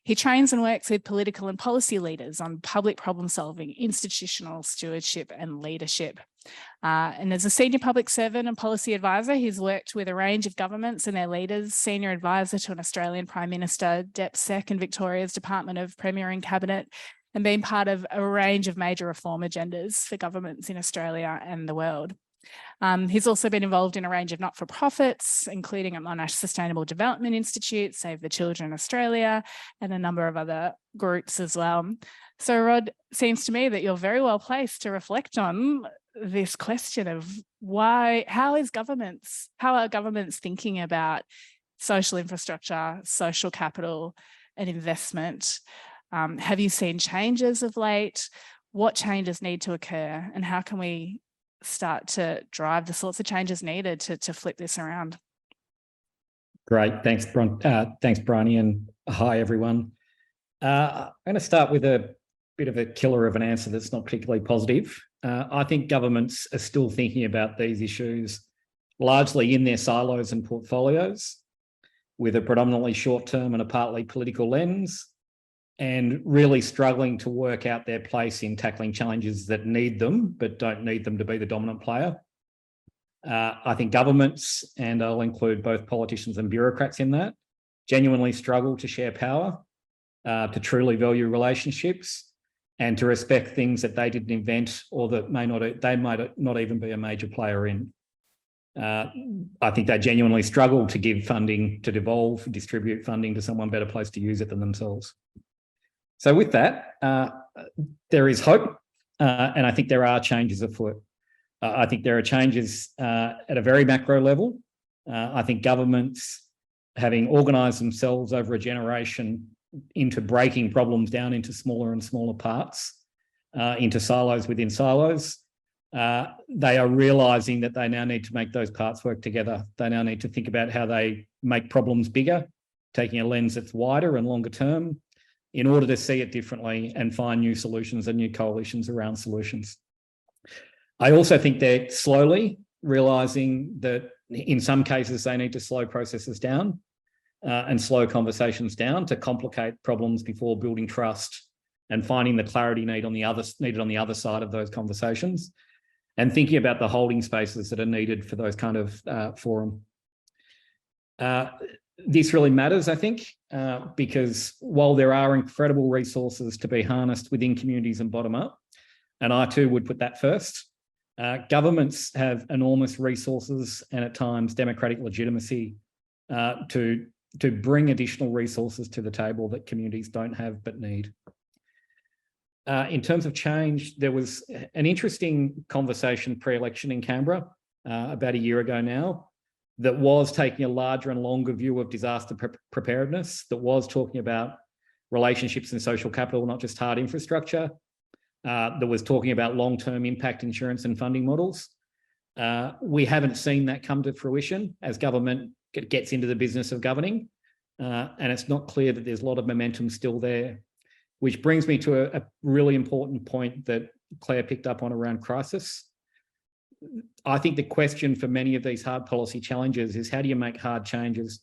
He trains and works with political and policy leaders on public problem solving, institutional stewardship and leadership. And as a senior public servant and policy advisor, he's worked with a range of governments and their leaders, senior advisor to an Australian Prime Minister, DepSec in Victoria's Department of Premier and Cabinet, and been part of a range of major reform agendas for governments in Australia and the world. He's also been involved in a range of not-for-profits, including at Monash Sustainable Development Institute, Save the Children Australia, and a number of other groups as well. So Rod, seems to me that you're very well placed to reflect on this question of how are governments thinking about social infrastructure, social capital and investment? Have you seen changes of late? What changes need to occur, and how can we start to drive the sorts of changes needed to flip this around? Great, thanks Bryony, and hi everyone. I'm going to start with a bit of a killer of an answer that's not particularly positive. I think governments are still thinking about these issues largely in their silos and portfolios, with a predominantly short-term and a partly political lens, and really struggling to work out their place in tackling challenges that need them, but don't need them to be the dominant player. I think governments, and I'll include both politicians and bureaucrats in that, genuinely struggle to share power, to truly value relationships, and to respect things that they didn't invent or that they might not even be a major player in. I think they genuinely struggle to give funding, to distribute funding to someone better placed to use it than themselves. So with that, there is hope, and I think there are changes afoot. I think there are changes at a very macro level. I think governments, having organised themselves over a generation into breaking problems down into smaller and smaller parts, into silos within silos, they are realising that they now need to make those parts work together. They now need to think about how they make problems bigger, taking a lens that's wider and longer term, in order to see it differently and find new solutions and new coalitions around solutions. I also think they're slowly realising that in some cases they need to slow processes down and slow conversations down to complicate problems before building trust and finding the clarity needed on the other side of those conversations, and thinking about the holding spaces that are needed for those kind of forum. This really matters, I think, because while there are incredible resources to be harnessed within communities and bottom up, and I too would put that first, governments have enormous resources and at times democratic legitimacy to bring additional resources to the table that communities don't have but need. In terms of change, there was an interesting conversation pre-election in Canberra about a year ago now, that was taking a larger and longer view of disaster preparedness, that was talking about relationships and social capital, not just hard infrastructure, that was talking about long-term impact insurance and funding models. We haven't seen that come to fruition as government gets into the business of governing. And it's not clear that there's a lot of momentum still there, which brings me to a really important point that Claire picked up on around crisis. I think the question for many of these hard policy challenges is, how do you make hard changes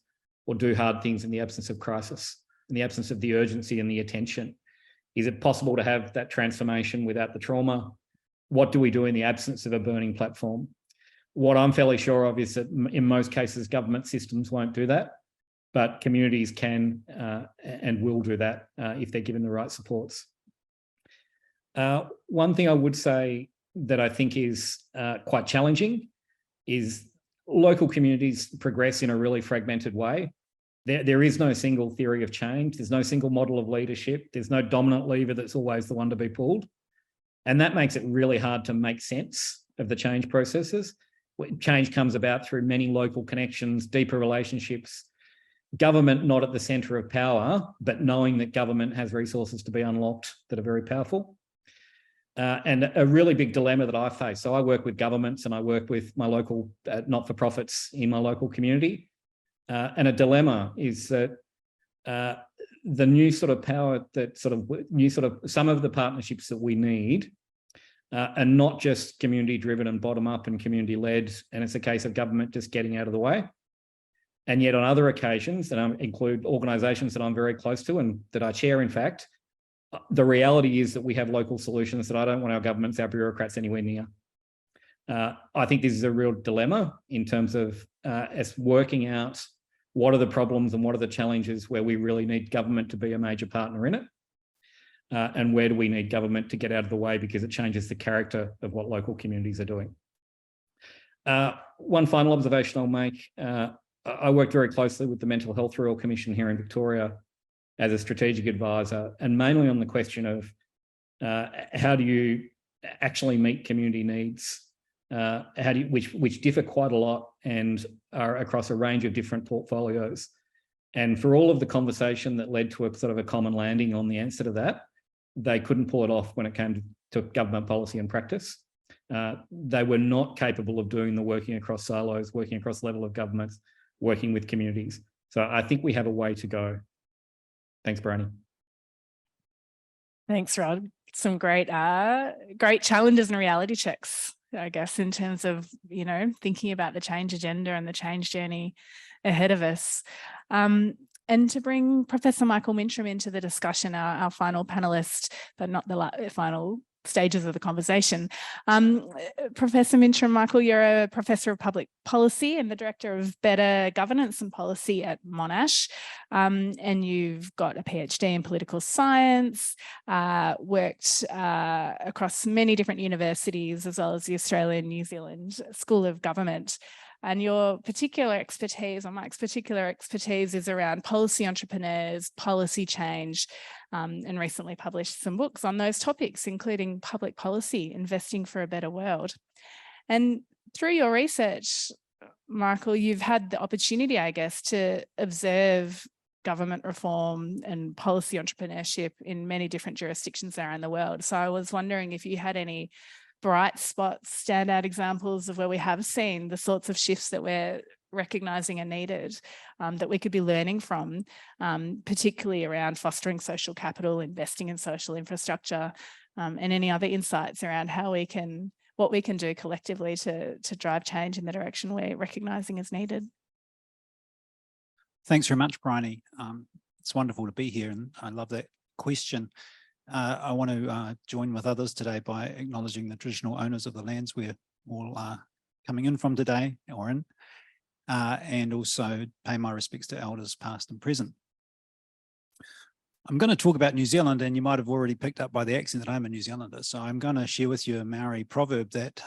or do hard things in the absence of crisis, in the absence of the urgency and the attention? Is it possible to have that transformation without the trauma? What do we do in the absence of a burning platform? What I'm fairly sure of is that in most cases, government systems won't do that, but communities can and will do that if they're given the right supports. One thing I would say that I think is quite challenging is local communities progress in a really fragmented way. There is no single theory of change. There's no single model of leadership. There's no dominant lever that's always the one to be pulled. And that makes it really hard to make sense of the change processes. Change comes about through many local connections, deeper relationships, government not at the centre of power, but knowing that government has resources to be unlocked that are very powerful. And a really big dilemma that I face. So I work with governments and I work with my local not-for-profits in my local community. And a dilemma is that the new sort of power that some of the partnerships that we need are not just community driven and bottom up and community led. And it's a case of government just getting out of the way. And yet on other occasions, and I include organisations that I'm very close to and that I chair, in fact, the reality is that we have local solutions that I don't want our governments, our bureaucrats anywhere near. I think this is a real dilemma in terms of us working out what are the problems and what are the challenges where we really need government to be a major partner in it. And where do we need government to get out of the way because it changes the character of what local communities are doing. One final observation I'll make. I worked very closely with the Mental Health Royal Commission here in Victoria as a strategic advisor, and mainly on the question of how do you actually meet community needs, which differ quite a lot and are across a range of different portfolios. And for all of the conversation that led to a sort of a common landing on the answer to that, they couldn't pull it off when it came to government policy and practice. They were not capable of doing the working across silos, working across level of governments, working with communities. So I think we have a way to go. Thanks, Bryony. Thanks, Rod. Some great challenges and reality checks, I guess, in terms of, thinking about the change agenda and the change journey ahead of us. And to bring Professor Michael Mintram into the discussion, our final panelist, but not the final stages of the conversation. Professor Mintram, Michael, you're a Professor of Public Policy and the Director of Better Governance and Policy at Monash. And you've got a PhD in Political Science, worked across many different universities, as well as the Australian New Zealand School of Government. And your particular expertise, or Mike's particular expertise, is around policy entrepreneurs, policy change, and recently published some books on those topics, including Public Policy, Investing for a Better World. And through your research, Michael, you've had the opportunity, I guess, to observe government reform and policy entrepreneurship in many different jurisdictions around the world. So I was wondering if you had any bright spots, standout examples of where we have seen the sorts of shifts that we're recognising are needed, that we could be learning from, particularly around fostering social capital, investing in social infrastructure, and any other insights around what we can do collectively to drive change in the direction we're recognising is needed. Thanks very much, Bryony. It's wonderful to be here, and I love that question. I want to join with others today by acknowledging the traditional owners of the lands we're all coming in from today, or in, and also pay my respects to elders past and present. I'm going to talk about New Zealand, and you might have already picked up by the accent that I'm a New Zealander. So I'm going to share with you a Maori proverb that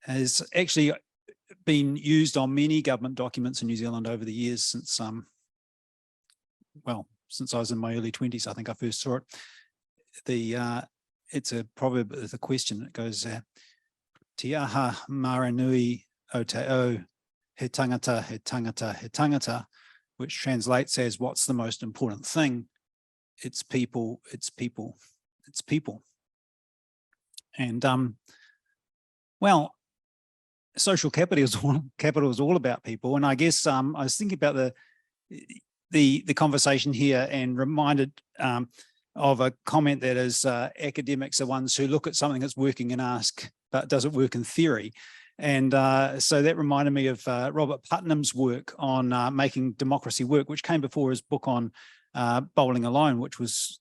has actually been used on many government documents in New Zealand over the years since, since I was in my early 20s, I think I first saw it. It's a proverb with a question. It goes, Te aha maranui o te o, he tangata, he tangata, he tangata, which translates as, what's the most important thing? It's people, it's people, it's people. And, well, social capital is all about people. And I guess I was thinking about the conversation here and reminded of a comment that is academics are ones who look at something that's working and ask, but does it work in theory? And so that reminded me of Robert Putnam's work on making democracy work, which came before his book on bowling alone, which was,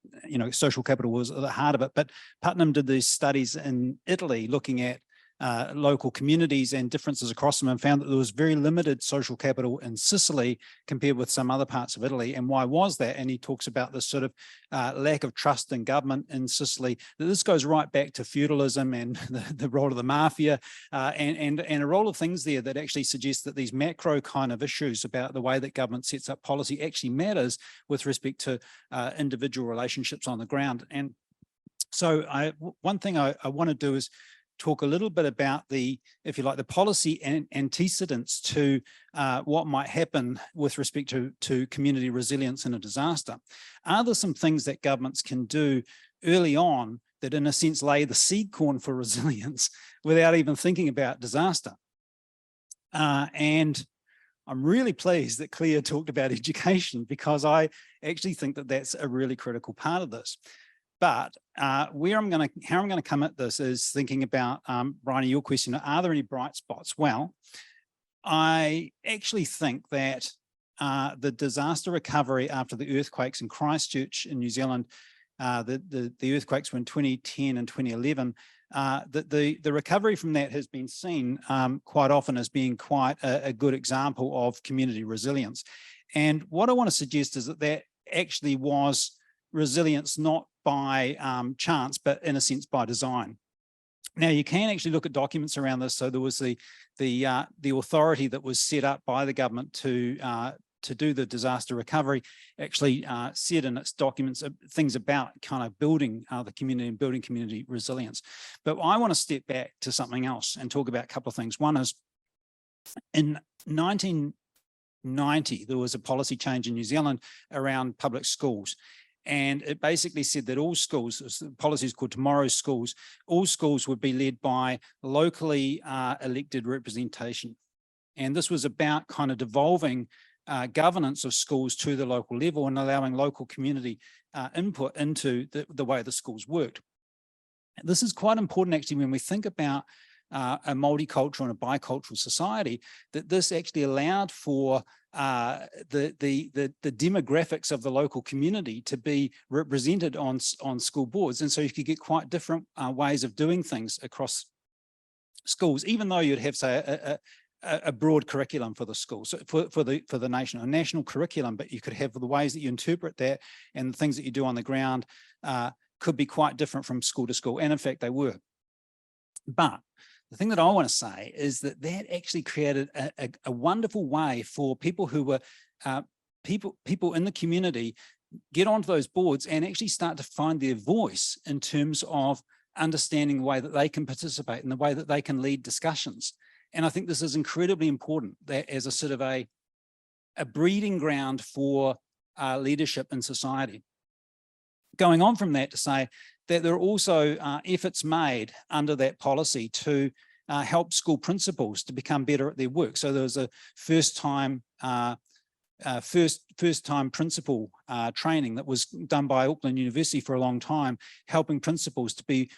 social capital was at the heart of it. But Putnam did these studies in Italy looking at local communities and differences across them, and found that there was very limited social capital in Sicily compared with some other parts of Italy. And why was that? And he talks about this sort of lack of trust in government in Sicily. This goes right back to feudalism and the role of the mafia and a role of things there that actually suggests that these macro kind of issues about the way that government sets up policy actually matters with respect to individual relationships on the ground. And so one thing I want to do is talk a little bit about the, if you like, the policy antecedents to what might happen with respect to community resilience in a disaster. Are there some things that governments can do early on that in a sense lay the seed corn for resilience without even thinking about disaster? And I'm really pleased that Claire talked about education, because I actually think that that's a really critical part of this. But how I'm going to come at this is thinking about, Bryony, your question, are there any bright spots? Well, I actually think that the disaster recovery after the earthquakes in Christchurch in New Zealand, the earthquakes were in 2010 and 2011, the recovery from that has been seen quite often as being quite a good example of community resilience. And what I want to suggest is that that actually was resilience not by chance, but in a sense by design. Now you can actually look at documents around this. So there was the authority that was set up by the government to do the disaster recovery, actually said in its documents things about kind of building the community and building community resilience. But I want to step back to something else and talk about a couple of things. One is in 1990, there was a policy change in New Zealand around public schools. And it basically said that all schools, the policy is called Tomorrow's Schools, all schools would be led by locally elected representation. And this was about kind of devolving governance of schools to the local level and allowing local community input into the way the schools worked. This is quite important actually when we think about a multicultural and a bicultural society, that this actually allowed for the demographics of the local community to be represented on school boards. And so you could get quite different ways of doing things across schools, even though you'd have, say, a broad curriculum for the school, so for the nation, a national curriculum, but you could have the ways that you interpret that and the things that you do on the ground could be quite different from school to school. And in fact, they were. But the thing that I want to say is that that actually created a wonderful way for people who were people in the community get onto those boards and actually start to find their voice in terms of understanding the way that they can participate and the way that they can lead discussions. And I think this is incredibly important, that as a sort of a breeding ground for leadership in society. Going on from that to say that there are also efforts made under that policy to help school principals to become better at their work. So there was a first-time principal training that was done by Auckland University for a long time, helping principals to be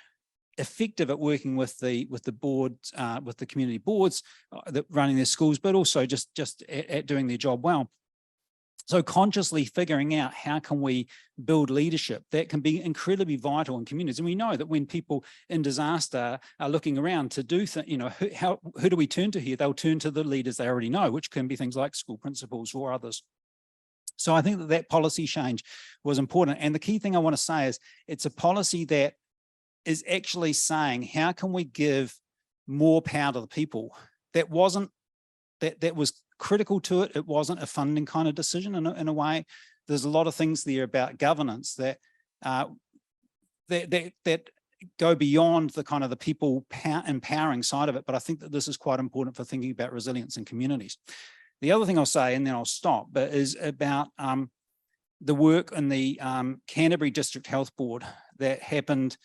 effective at working with the boards, with the community boards that running their schools, but also just at doing their job well. So consciously figuring out how can we build leadership that can be incredibly vital in communities. And we know that when people in disaster are looking around to do things, who do we turn to here? They'll turn to the leaders they already know, which can be things like school principals or others. So I think that policy change was important. And the key thing I want to say is it's a policy that is actually saying, how can we give more power to the people? That was critical to it. It wasn't a funding kind of decision in a way. There's a lot of things there about governance that go beyond the kind of the people empowering side of it. But I think that this is quite important for thinking about resilience in communities. The other thing I'll say, and then I'll stop, but is about the work in the Canterbury District Health Board that happened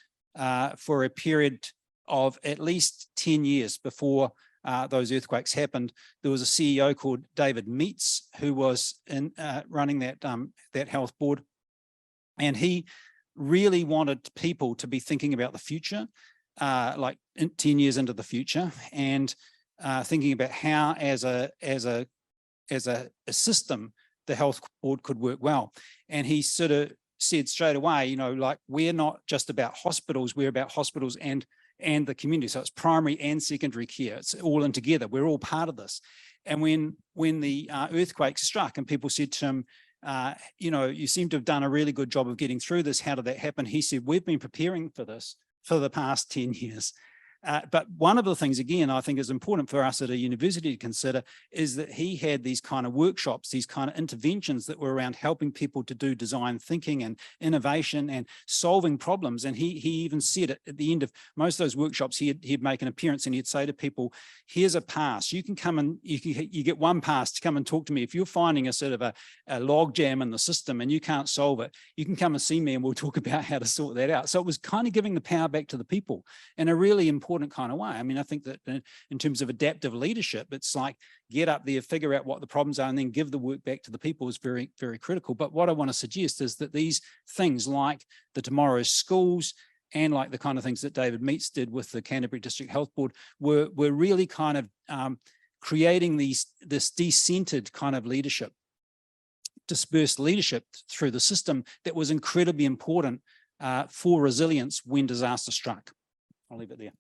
for a period of at least 10 years before those earthquakes happened, there was a CEO called David Meets who was running that health board, and he really wanted people to be thinking about the future, like 10 years into the future, and thinking about how, as a system, the health board could work well. And he sort of said straight away, you know, like, we're not just about hospitals, we're about hospitals and the community. So it's primary and secondary care. It's all in together. We're all part of this. And when the earthquake struck and people said to him, you know, you seem to have done a really good job of getting through this. How did that happen? He said, we've been preparing for this for the past 10 years. But one of the things, again, I think is important for us at a university to consider is that he had these kind of workshops, these kind of interventions that were around helping people to do design thinking and innovation and solving problems. And he even said at the end of most of those workshops, he'd make an appearance and he'd say to people, here's a pass. You can come and you get one pass to come and talk to me. If you're finding a sort of a log jam in the system and you can't solve it, you can come and see me and we'll talk about how to sort that out. So it was kind of giving the power back to the people in a really important kind of way. I mean, I think that in terms of adaptive leadership, it's like get up there, figure out what the problems are, and then give the work back to the people is very, very critical. But what I want to suggest is that these things like the Tomorrow's Schools and like the kind of things that David Meets did with the Canterbury District Health Board were really kind of creating this decentered kind of leadership, dispersed leadership through the system that was incredibly important for resilience when disaster struck. I'll leave it there.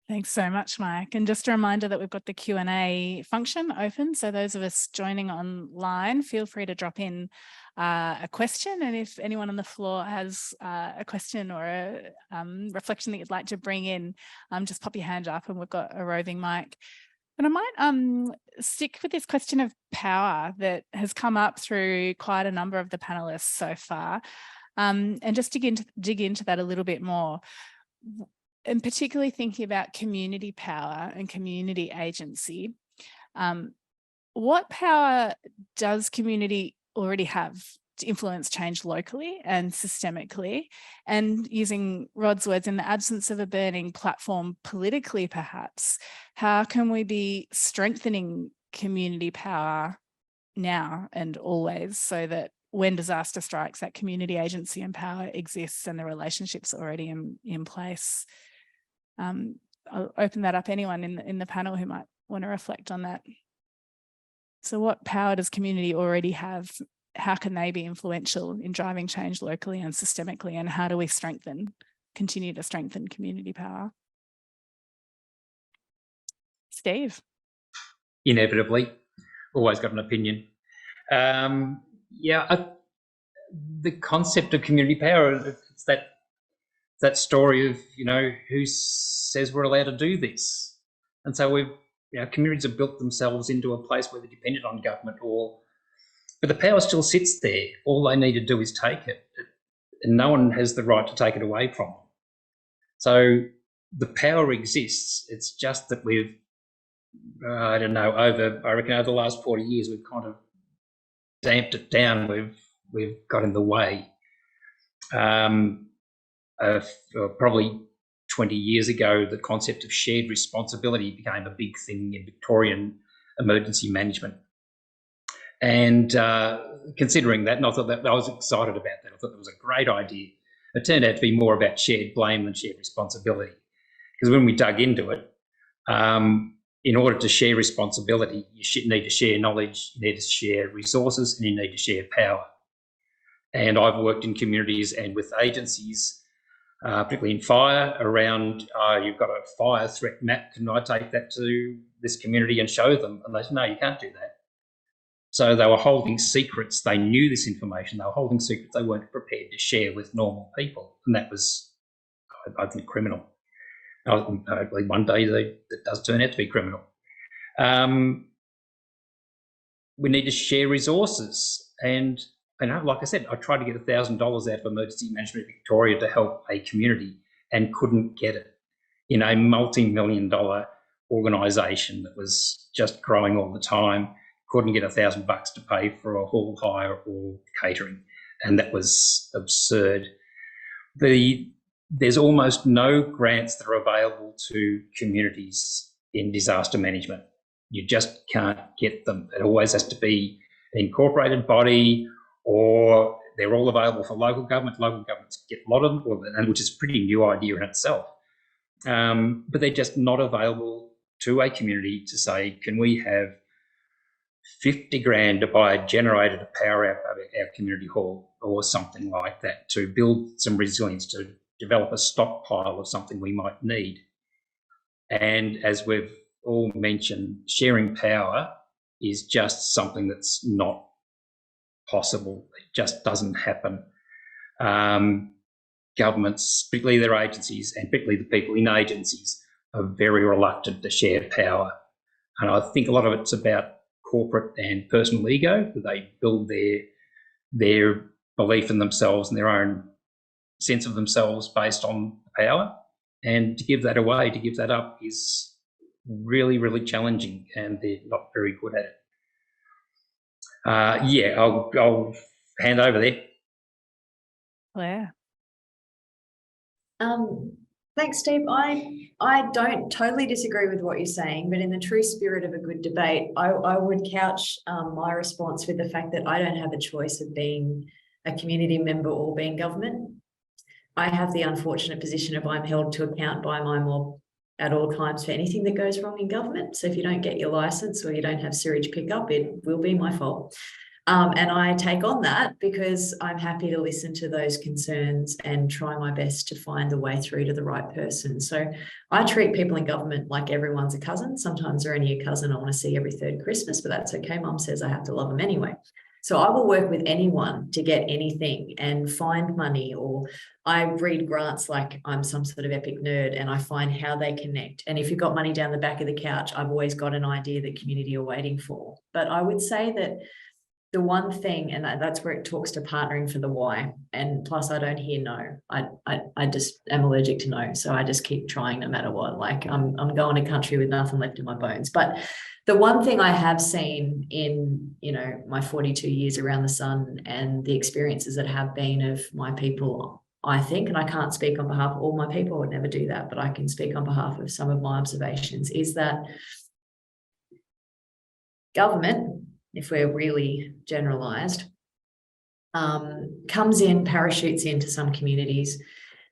Thanks so much, Mike. And just a reminder that we've got the Q&A function open. So those of us joining online, feel free to drop in a question. And if anyone on the floor has a question or a reflection that you'd like to bring in, just pop your hand up and we've got a roving mic. But I might stick with this question of power that has come up through quite a number of the panelists so far, and just dig into that a little bit more. And particularly thinking about community power and community agency, what power does community already have to influence change locally and systemically? And using Rod's words, in the absence of a burning platform politically, perhaps, how can we be strengthening community power now and always so that when disaster strikes, that community agency and power exists and the relationships are already in place? I'll open that up. Anyone in the panel who might want to reflect on that. So what power does community already have? How can they be influential in driving change locally and systemically? And how do we continue to strengthen community power? Steve. Inevitably, always got an opinion. The concept of community power, it's that story of, you know, who says we're allowed to do this? And so communities have built themselves into a place where they're dependent on government, but the power still sits there. All they need to do is take it, and no one has the right to take it away from them. So the power exists. It's just that we've, I reckon over the last 40 years, we've kind of damped it down. We've got in the way. Probably 20 years ago, the concept of shared responsibility became a big thing in Victorian emergency management. And considering that, and I thought that I was excited about that. I thought that was a great idea. It turned out to be more about shared blame than shared responsibility. Because when we dug into it, in order to share responsibility, you need to share knowledge, you need to share resources, and you need to share power. And I've worked in communities and with agencies, particularly in fire, around you've got a fire threat map. Can I take that to this community and show them? And they said, no, you can't do that. So they were holding secrets. They knew this information. They were holding secrets they weren't prepared to share with normal people. And that was, I think, criminal. Hopefully one day that does turn out to be criminal. We need to share resources. And like I said, I tried to get $1,000 out of Emergency Management Victoria to help a community and couldn't get it in a multi-million-dollar organisation that was just growing all the time. Couldn't get $1,000 to pay for a hall hire or catering, and that was absurd. There's almost no grants that are available to communities in disaster management. You just can't get them. It always has to be an incorporated body, or they're all available for local government. Local governments get a lot of them, which is a pretty new idea in itself. But they're just not available to a community to say, can we have 50 grand to buy a generator to power our community hall or something like that, to build some resilience, to develop a stockpile of something we might need. And as we've all mentioned, sharing power is just something that's not possible. It just doesn't happen. Governments, particularly their agencies, and particularly the people in agencies, are very reluctant to share power. And I think a lot of it's about corporate and personal ego, that they build their belief in themselves and their own sense of themselves based on power. And to give that away, to give that up, is really, really challenging, and they're not very good at it. I'll hand over there. Claire. Thanks, Steve. I don't totally disagree with what you're saying, but in the true spirit of a good debate, I would couch my response with the fact that I don't have a choice of being a community member or being government. I have the unfortunate position of I'm held to account by my mob at all times for anything that goes wrong in government. So if you don't get your license or you don't have sewage pickup, it will be my fault. And I take on that because I'm happy to listen to those concerns and try my best to find the way through to the right person. So I treat people in government like everyone's a cousin. Sometimes they're only a cousin I want to see every third Christmas, but that's okay. Mum says I have to love them anyway. So I will work with anyone to get anything and find money, or I read grants like I'm some sort of epic nerd and I find how they connect. And if you've got money down the back of the couch, I've always got an idea that community are waiting for. But I would say that the one thing, and that's where it talks to partnering for the why, and plus I don't hear no. I just am allergic to no, so I just keep trying no matter what. Like I'm going to country with nothing left in my bones. But the one thing I have seen in, you know, my 42 years around the sun and the experiences that have been of my people, I think, and I can't speak on behalf of all my people, I would never do that, but I can speak on behalf of some of my observations, is that government, if we're really generalized, comes in, parachutes into some communities.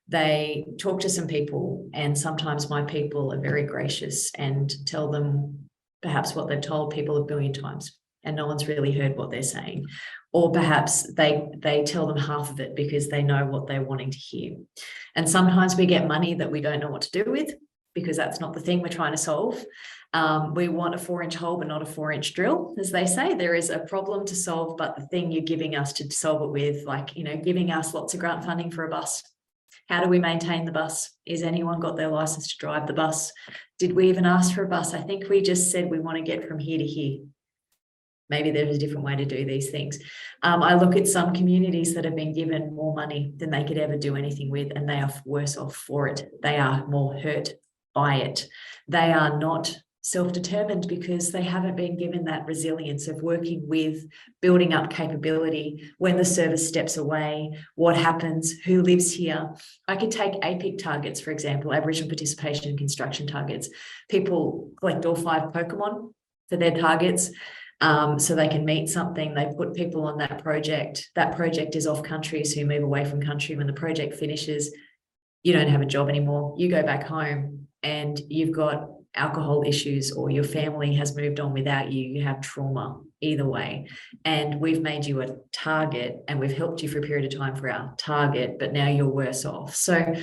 They talk to some people, and sometimes my people are very gracious and tell them perhaps what they've told people a billion times, and no one's really heard what they're saying. Or perhaps they tell them half of it because they know what they're wanting to hear. And sometimes we get money that we don't know what to do with, because that's not the thing we're trying to solve. We want a 4-inch hole, but not a 4-inch drill, as they say. There is a problem to solve, but the thing you're giving us to solve it with, like, you know, giving us lots of grant funding for a bus. How do we maintain the bus? Is anyone got their license to drive the bus? Did we even ask for a bus? I think we just said we want to get from here to here. Maybe there's a different way to do these things. I look at some communities that have been given more money than they could ever do anything with, and they are worse off for it. They are more hurt by it. They are not self-determined because they haven't been given that resilience of working with, building up capability. When the service steps away, what happens, who lives here? I could take APIC targets, for example, Aboriginal participation in construction targets. People collect all 5 Pokemon for their targets so they can meet something. They put people on that project. That project is off country, so you move away from country. When the project finishes, you don't have a job anymore. You go back home and you've got alcohol issues, or your family has moved on without you. You have trauma either way. And we've made you a target, and we've helped you for a period of time for our target, but now you're worse off. So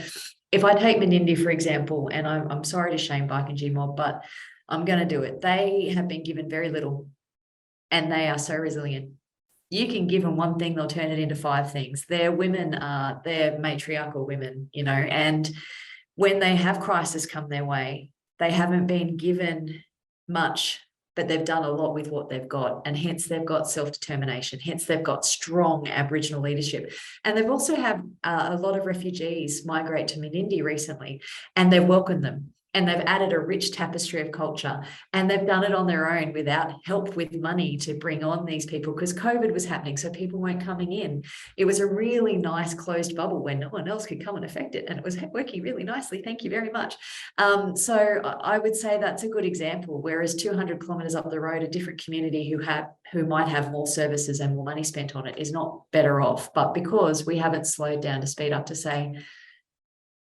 if I take Menindee, for example, and I'm sorry to shame Bike and G Mob, but I'm going to do it. They have been given very little, and they are so resilient. You can give them one thing, they'll turn it into 5 things. They're women, they're matriarchal women, you know, and when they have crisis come their way, they haven't been given much, but they've done a lot with what they've got. And hence they've got self-determination. Hence they've got strong Aboriginal leadership. And they've also had a lot of refugees migrate to Menindee recently, and they've welcomed them. and they've added a rich tapestry of culture, and they've done it on their own without help with money to bring on these people, because COVID was happening, so people weren't coming in. It was a really nice closed bubble where no one else could come and affect it, and it was working really nicely. Thank you very much. So I would say that's a good example, whereas 200 kilometres up the road, a different community who might have more services and more money spent on it is not better off. But because we haven't slowed down to speed up to say,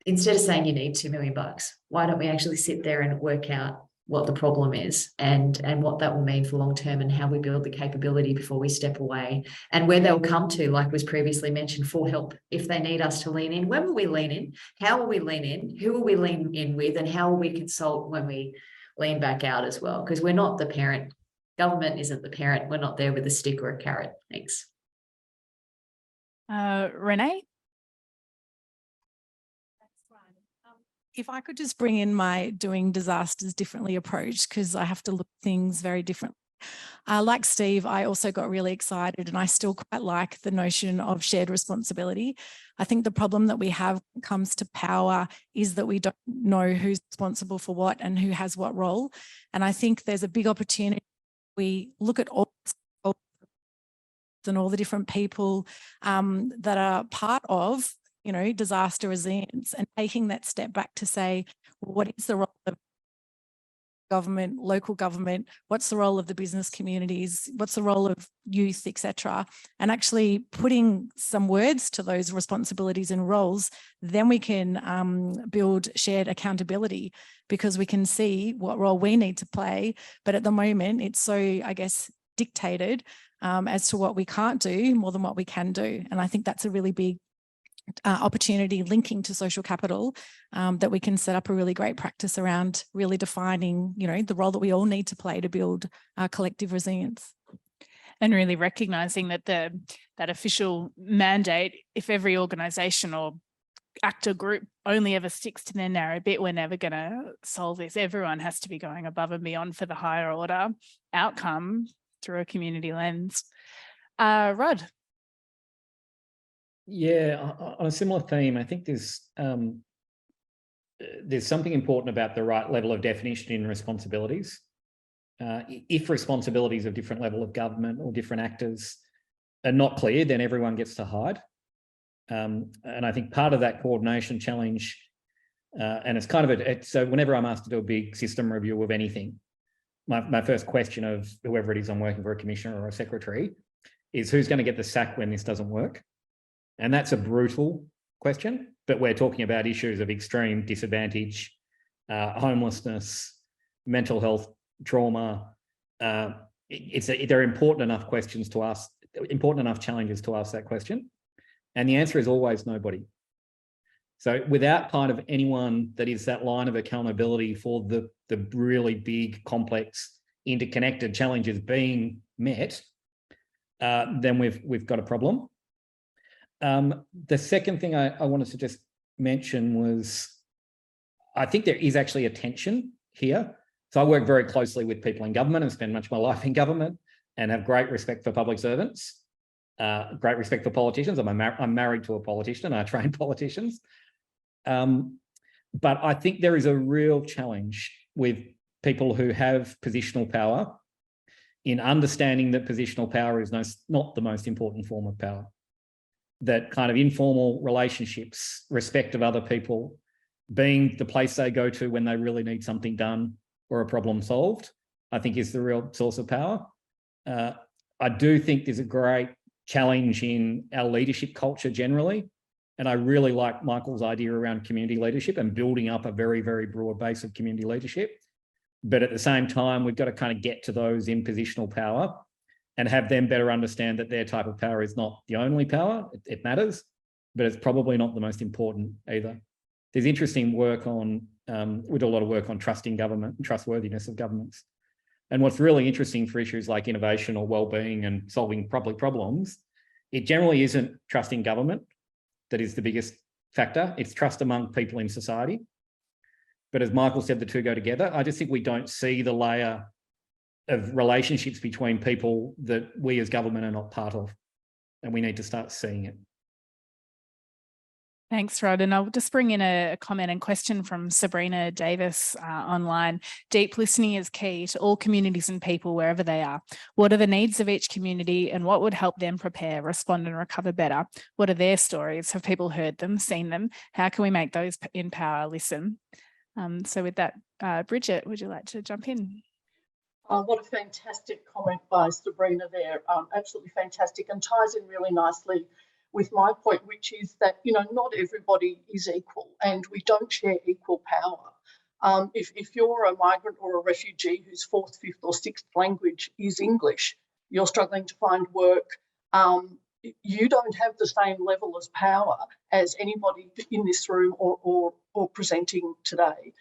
instead of saying you need $2 million, why don't we actually sit there and work out what the problem is and what that will mean for long term, and how we build the capability before we step away, and where they'll come to, like was previously mentioned, for help if they need us to lean in. When will we lean in? How will we lean in? Who will we lean in with? And how will we consult when we lean back out as well? Because we're not the parent. Government isn't the parent. We're not there with a stick or a carrot. Thanks. Renee? If I could just bring in my doing disasters differently approach, because I have to look at things very differently. Like Steve, I also got really excited, and I still quite like the notion of shared responsibility. I think the problem that we have when it comes to power is that we don't know who's responsible for what and who has what role. And I think there's a big opportunity. We look at all and all the different people that are part of disaster resilience, and taking that step back to say, well, what is the role of government, local government? What's the role of the business communities? What's the role of youth, etc.? And actually putting some words to those responsibilities and roles, then we can build shared accountability, because we can see what role we need to play. But at the moment, it's so, I guess, dictated as to what we can't do more than what we can do. And I think that's a really big opportunity linking to social capital, that we can set up a really great practice around really defining, the role that we all need to play to build collective resilience. And really recognising that that official mandate, if every organisation or actor group only ever sticks to their narrow bit, we're never going to solve this. Everyone has to be going above and beyond for the higher order outcome through a community lens. Rod? Yeah, on a similar theme, I think there's something important about the right level of definition in responsibilities. If responsibilities of different level of government or different actors are not clear, then everyone gets to hide. And I think part of that coordination challenge, and it's kind of so whenever I'm asked to do a big system review of anything, my first question of whoever it is I'm working for, a commissioner or a secretary, is who's going to get the sack when this doesn't work? And that's a brutal question, but we're talking about issues of extreme disadvantage, homelessness, mental health, trauma. They're important enough questions to ask, important enough challenges to ask that question. And the answer is always nobody. So without kind of anyone that is that line of accountability for the really big, complex, interconnected challenges being met, then we've got a problem. The second thing I wanted to just mention was, I think there is actually a tension here. So I work very closely with people in government and spend much of my life in government, and have great respect for public servants, great respect for politicians. I'm married to a politician and I train politicians. But I think there is a real challenge with people who have positional power in understanding that positional power is not the most important form of power. That kind of informal relationships, respect of other people, being the place they go to when they really need something done or a problem solved, I think is the real source of power. I do think there's a great challenge in our leadership culture generally. And I really like Michael's idea around community leadership and building up a very, very broad base of community leadership. But at the same time, we've got to kind of get to those in positional power and have them better understand that their type of power is not the only power. It matters, but it's probably not the most important either. There's interesting work on, we do a lot of work on trusting government and trustworthiness of governments. And what's really interesting for issues like innovation or well-being and solving public problems, it generally isn't trusting government that is the biggest factor. It's trust among people in society. But as Michael said, the two go together. I just think we don't see the layer of relationships between people that we as government are not part of, and we need to start seeing it. Thanks, Rod. And I'll just bring in a comment and question from Sabrina Davis online. Deep listening is key to all communities and people wherever they are. What are the needs of each community and what would help them prepare, respond and recover better? What are their stories? Have people heard them, seen them? How can we make those in power listen? So with that, Bridget, would you like to jump in? What a fantastic comment by Sabrina there. Absolutely fantastic, and ties in really nicely with my point, which is that, you know, not everybody is equal and we don't share equal power. If you're a migrant or a refugee whose fourth, fifth or sixth language is English, you're struggling to find work, you don't have the same level of power as anybody in this room or presenting today.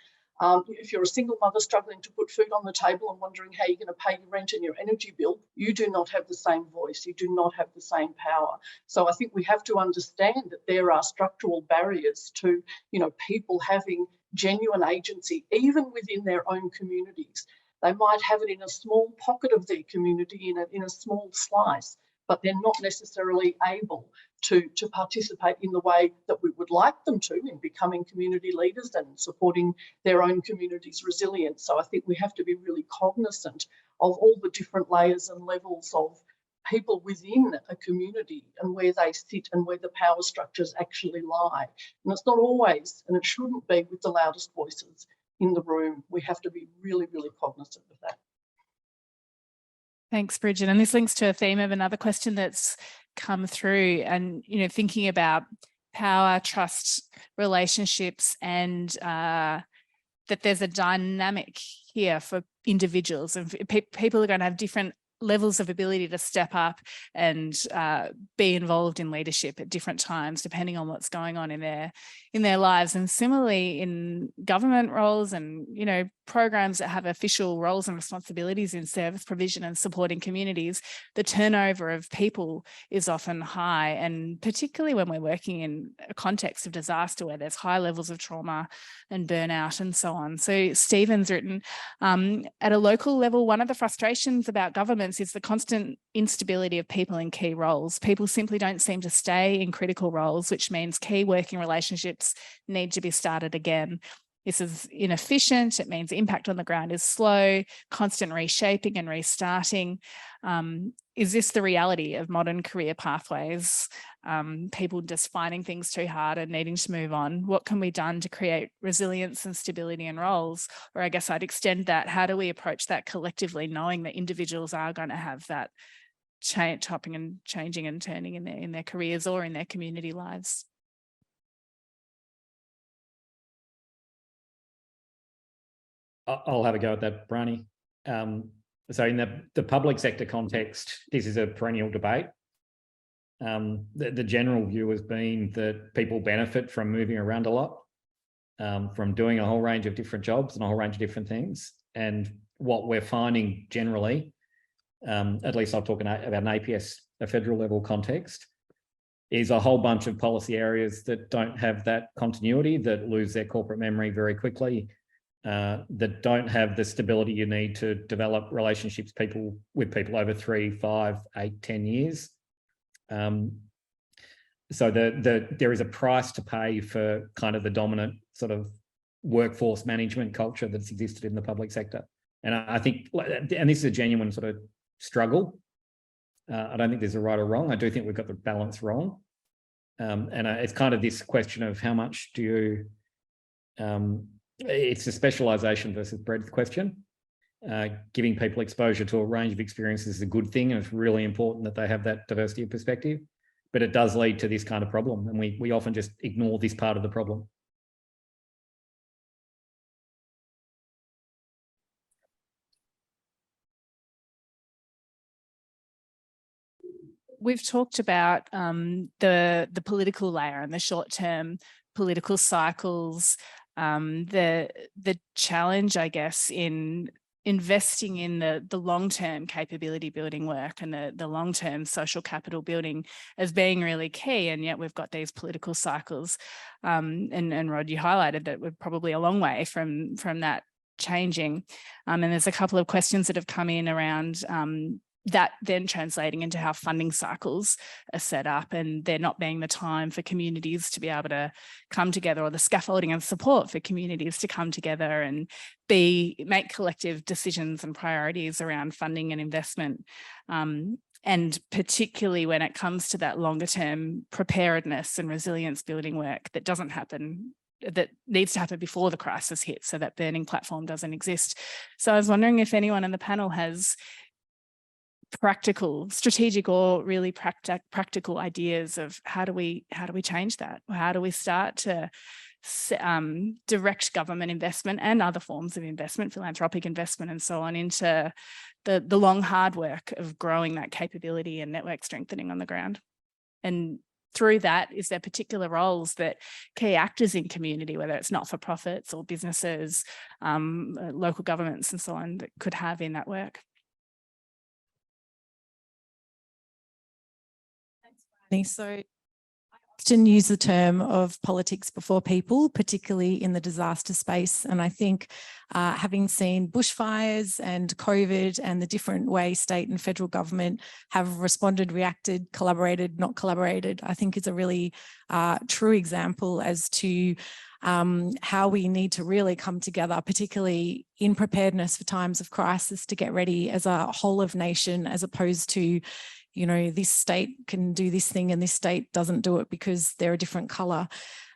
If you're a single mother struggling to put food on the table and wondering how you're going to pay your rent and your energy bill, you do not have the same voice. You do not have the same power. So I think we have to understand that there are structural barriers to, you know, people having genuine agency, even within their own communities. They might have it in a small pocket of their community, in a small slice, but they're not necessarily able to participate in the way that we would like them to in becoming community leaders and supporting their own community's resilience. So I think we have to be really cognizant of all the different layers and levels of people within a community and where they sit and where the power structures actually lie. And it's not always, and it shouldn't be, with the loudest voices in the room. We have to be really, really cognizant of that. Thanks, Bridget. And this links to a theme of another question that's come through, and, you know, thinking about power, trust, relationships, and that there's a dynamic here for individuals, and people are going to have different levels of ability to step up and be involved in leadership at different times, depending on what's going on in their lives. And similarly, in government roles and, you know, programs that have official roles and responsibilities in service provision and supporting communities, the turnover of people is often high, and particularly when we're working in a context of disaster where there's high levels of trauma and burnout and so on. So Stephen's written, at a local level, one of the frustrations about governments is the constant instability of people in key roles. People simply don't seem to stay in critical roles, which means key working relationships need to be started again. This is inefficient. It means impact on the ground is slow, constant reshaping and restarting. Is this the reality of modern career pathways? People just finding things too hard and needing to move on? What can be done to create resilience and stability in roles? Or I guess I'd extend that. How do we approach that collectively, knowing that individuals are going to have that chopping and changing and turning in their careers or in their community lives? I'll have a go at that, Bryony. So in the public sector context, this is a perennial debate. The general view has been that people benefit from moving around a lot, from doing a whole range of different jobs and a whole range of different things. And what we're finding generally, at least I'm talking about an APS, a federal level context, is a whole bunch of policy areas that don't have that continuity, that lose their corporate memory very quickly, that don't have the stability you need to develop relationships with people over 3, 5, 8, 10 years. So there is a price to pay for kind of the dominant sort of workforce management culture that's existed in the public sector. And I think, and this is a genuine sort of struggle. I don't think there's a right or wrong. I do think we've got the balance wrong. And it's kind of this question of how much do you, it's a specialisation versus breadth question. Giving people exposure to a range of experiences is a good thing, and it's really important that they have that diversity of perspective, but it does lead to this kind of problem, and we often just ignore this part of the problem. We've talked about the political layer and the short-term political cycles, the challenge, I guess, in investing in the long-term capability building work and the long-term social capital building as being really key. And yet we've got these political cycles. And Rod, you highlighted that we're probably a long way from that changing. And there's a couple of questions that have come in around that then translating into how funding cycles are set up, and there not being the time for communities to be able to come together, or the scaffolding and support for communities to come together and make collective decisions and priorities around funding and investment. And particularly when it comes to that longer term preparedness and resilience building work that doesn't happen, that needs to happen before the crisis hits, so that burning platform doesn't exist. So I was wondering if anyone in the panel has practical, strategic, or really practical ideas of how do we change that? How do we start to direct government investment and other forms of investment, philanthropic investment and so on, into the long hard work of growing that capability and network strengthening on the ground? And through that, is there particular roles that key actors in community, whether it's not-for-profits or businesses, local governments and so on, that could have in that work? So I often use the term of politics before people, particularly in the disaster space. And I think having seen bushfires and COVID and the different ways state and federal government have responded, reacted, collaborated, not collaborated, I think is a really true example as to how we need to really come together, particularly in preparedness for times of crisis, to get ready as a whole of nation, as opposed to, you know, this state can do this thing and this state doesn't do it because they're a different colour.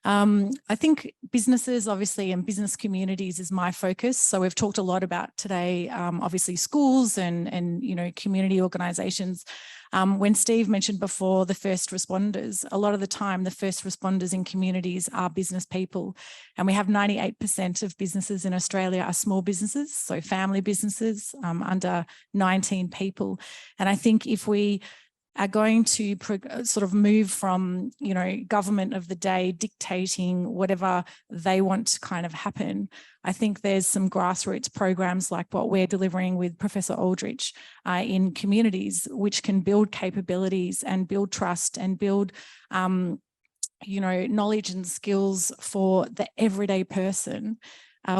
I think businesses, obviously, and business communities is my focus. So we've talked a lot about today, obviously schools and you know, community organisations. When Steve mentioned before the first responders, a lot of the time the first responders in communities are business people. And we have 98% of businesses in Australia are small businesses, so family businesses, under 19 people. And I think if we are going to sort of move from, you know, government of the day dictating whatever they want to kind of happen, I think there's some grassroots programs like what we're delivering with Professor Aldrich in communities, which can build capabilities and build trust and build, you know, knowledge and skills for the everyday person.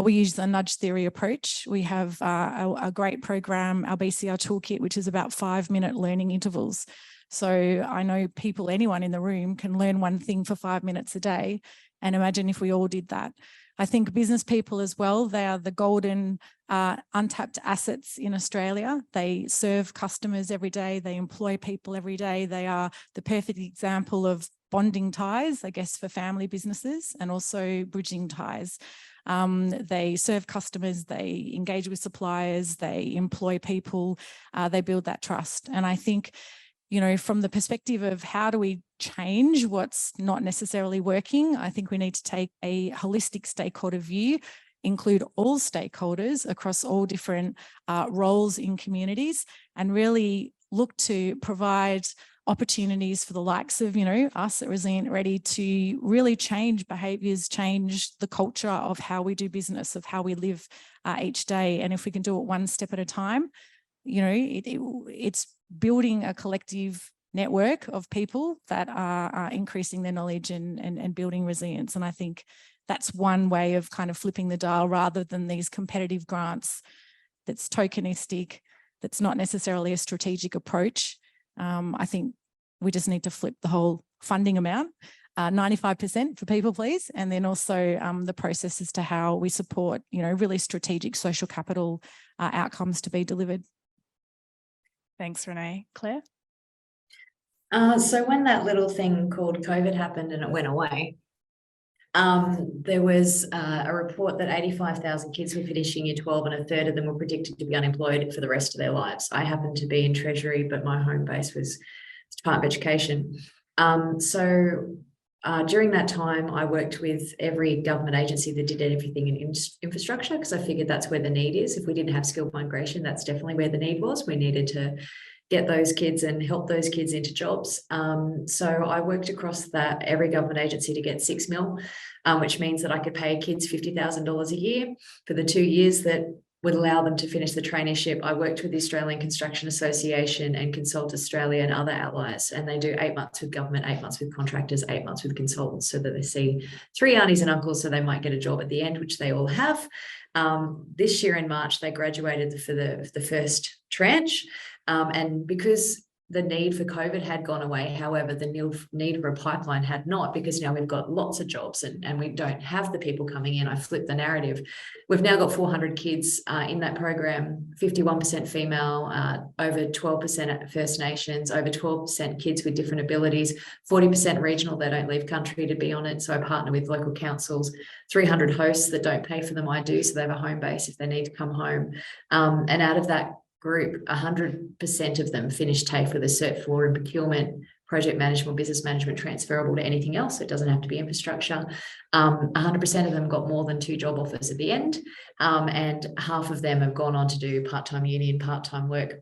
We use the nudge theory approach. We have a great program, our BCR toolkit, which is about 5-minute learning intervals. So I know people, anyone in the room can learn one thing for 5 minutes a day. And imagine if we all did that. I think business people as well, they are the golden untapped assets in Australia. They serve customers every day. They employ people every day. They are the perfect example of bonding ties, I guess, for family businesses, and also bridging ties. They serve customers, they engage with suppliers, they employ people, they build that trust. And I think, you know, from the perspective of how do we change what's not necessarily working, I think we need to take a holistic stakeholder view, include all stakeholders across all different roles in communities, and really look to provide opportunities for the likes of, you know, us at Resilient Ready to really change behaviours, change the culture of how we do business, of how we live each day. And if we can do it one step at a time, you know, it's building a collective network of people that are increasing their knowledge and building resilience. And I think that's one way of kind of flipping the dial, rather than these competitive grants that's tokenistic, that's not necessarily a strategic approach. I think we just need to flip the whole funding amount, 95% for people, please. And then also the process as to how we support, you know, really strategic social capital outcomes to be delivered. Thanks, Renee. Claire? So when that little thing called COVID happened and it went away, there was a report that 85,000 kids were finishing year 12 and a third of them were predicted to be unemployed for the rest of their lives. I happened to be in Treasury, but my home base was Department of Education. During that time, I worked with every government agency that did everything in infrastructure, because I figured that's where the need is. If we didn't have skilled migration, that's definitely where the need was. We needed to get those kids and help those kids into jobs. So I worked across every government agency to get 6 mil, which means that I could pay kids $50,000 a year for the 2 years that would allow them to finish the traineeship. I worked with the Australian Construction Association and Consult Australia and other allies, and they do 8 months with government, 8 months with contractors, 8 months with consultants, so that they see 3 aunties and uncles, so they might get a job at the end, which they all have. This year in March, they graduated for the first tranche. And because the need for COVID had gone away, however, the need for a pipeline had not, because now we've got lots of jobs and we don't have the people coming in. I flipped the narrative. We've now got 400 kids in that program, 51% female, over 12% First Nations, over 12% kids with different abilities, 40% regional, they don't leave country to be on it. So I partner with local councils, 300 hosts that don't pay for them, I do, so they have a home base if they need to come home. And out of that group, 100% of them finished TAFE with a Cert 4 in procurement, project management, business management, transferable to anything else. It doesn't have to be infrastructure. 100% of them got more than 2 job offers at the end. And half of them have gone on to do part-time uni and part-time work.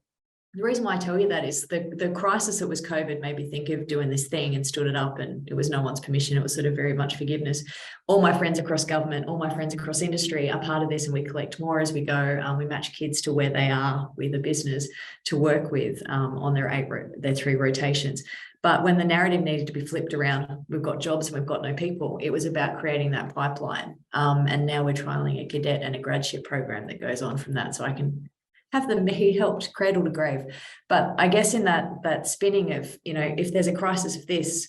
The reason why I tell you that is the crisis that was COVID made me think of doing this thing and stood it up, and it was no one's permission. It was sort of very much forgiveness. All my friends across government, all my friends across industry are part of this, and we collect more as we go. We match kids to where they are with a business to work with on their 3 rotations. But when the narrative needed to be flipped around, we've got jobs and we've got no people, it was about creating that pipeline. And now we're trialing a cadet and a gradship program that goes on from that. So I can have them be helped cradle to grave. But I guess in that spinning of, if there's a crisis of this,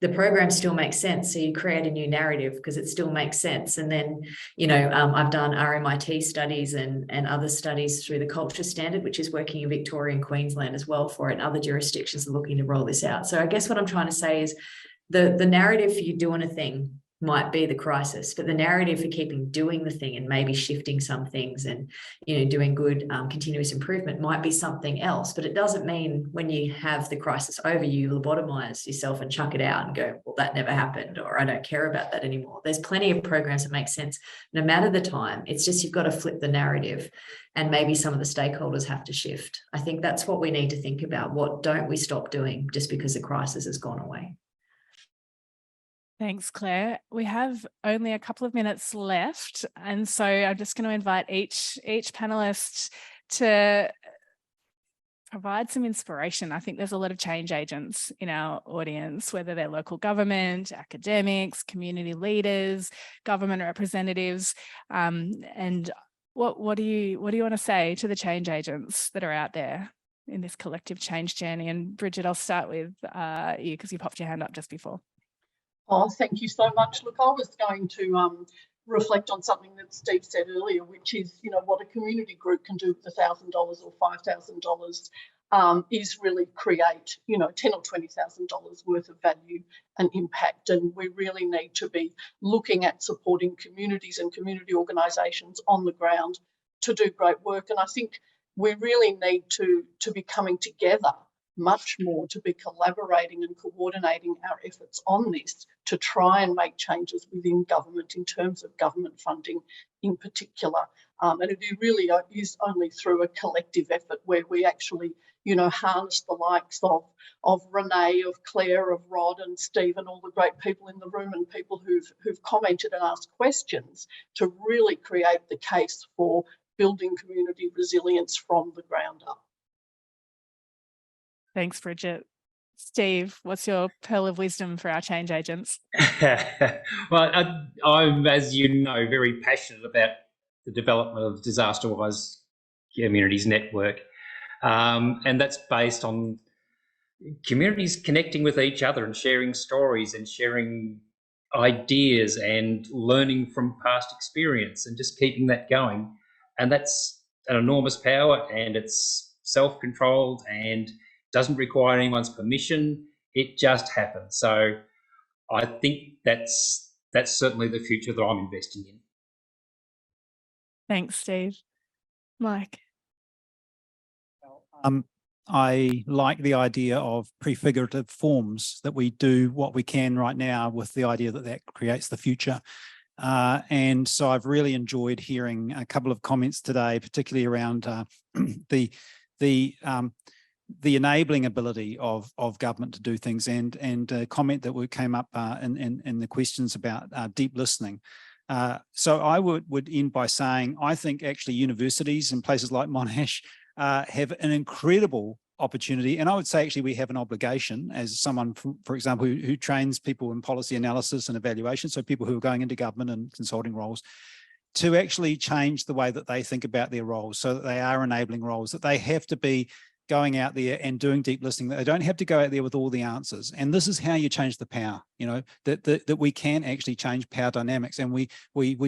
the program still makes sense. So you create a new narrative because it still makes sense. And then, I've done RMIT studies and other studies through the culture standard, which is working in Victoria and Queensland as well for it. And other jurisdictions are looking to roll this out. So I guess what I'm trying to say is the narrative for you doing a thing might be the crisis, but the narrative for keeping doing the thing and maybe shifting some things and doing good continuous improvement might be something else. But it doesn't mean when you have the crisis over, you lobotomize yourself and chuck it out and go, well, that never happened, or I don't care about that anymore. There's plenty of programs that make sense no matter the time. It's just you've got to flip the narrative, and maybe some of the stakeholders have to shift. I think that's what we need to think about. What don't we stop doing just because the crisis has gone away? Thanks, Claire. We have only a couple of minutes left, and so I'm just going to invite each panelist to provide some inspiration. I think there's a lot of change agents in our audience, whether they're local government, academics, community leaders, government representatives, and what do you want to say to the change agents that are out there in this collective change journey? And Bridget, I'll start with you because you popped your hand up just before. Oh, thank you so much. Look, I was going to reflect on something that Steve said earlier, which is, what a community group can do with $1,000 or $5,000 is really create, $10,000 or $20,000 worth of value and impact. And we really need to be looking at supporting communities and community organisations on the ground to do great work. And I think we really need to be coming together much more, to be collaborating and coordinating our efforts on this to try and make changes within government in terms of government funding in particular. And it really is only through a collective effort where we actually, harness the likes of Renee, of Claire, of Rod and Steve and all the great people in the room and people who've commented and asked questions to really create the case for building community resilience from the ground up. Thanks, Bridget. Steve, what's your pearl of wisdom for our change agents? Well, I'm, as you know, very passionate about the development of Disaster-Wise Communities Network. And that's based on communities connecting with each other and sharing stories and sharing ideas and learning from past experience and just keeping that going. And that's an enormous power, and it's self-controlled and doesn't require anyone's permission. It just happens. So I think that's certainly the future that I'm investing in. Thanks, Steve. Mike. I like the idea of prefigurative forms, that we do what we can right now with the idea that creates the future. And so I've really enjoyed hearing a couple of comments today, particularly around the enabling ability of government to do things, and a comment that came up in the questions about deep listening. So I would end by saying I think actually universities and places like Monash have an incredible opportunity, and I would say actually we have an obligation as someone, for example, who trains people in policy analysis and evaluation, so people who are going into government and consulting roles, to actually change the way that they think about their roles so that they are enabling roles, that they have to be going out there and doing deep listening. They don't have to go out there with all the answers. And this is how you change the power, you know, that we can actually change power dynamics. And we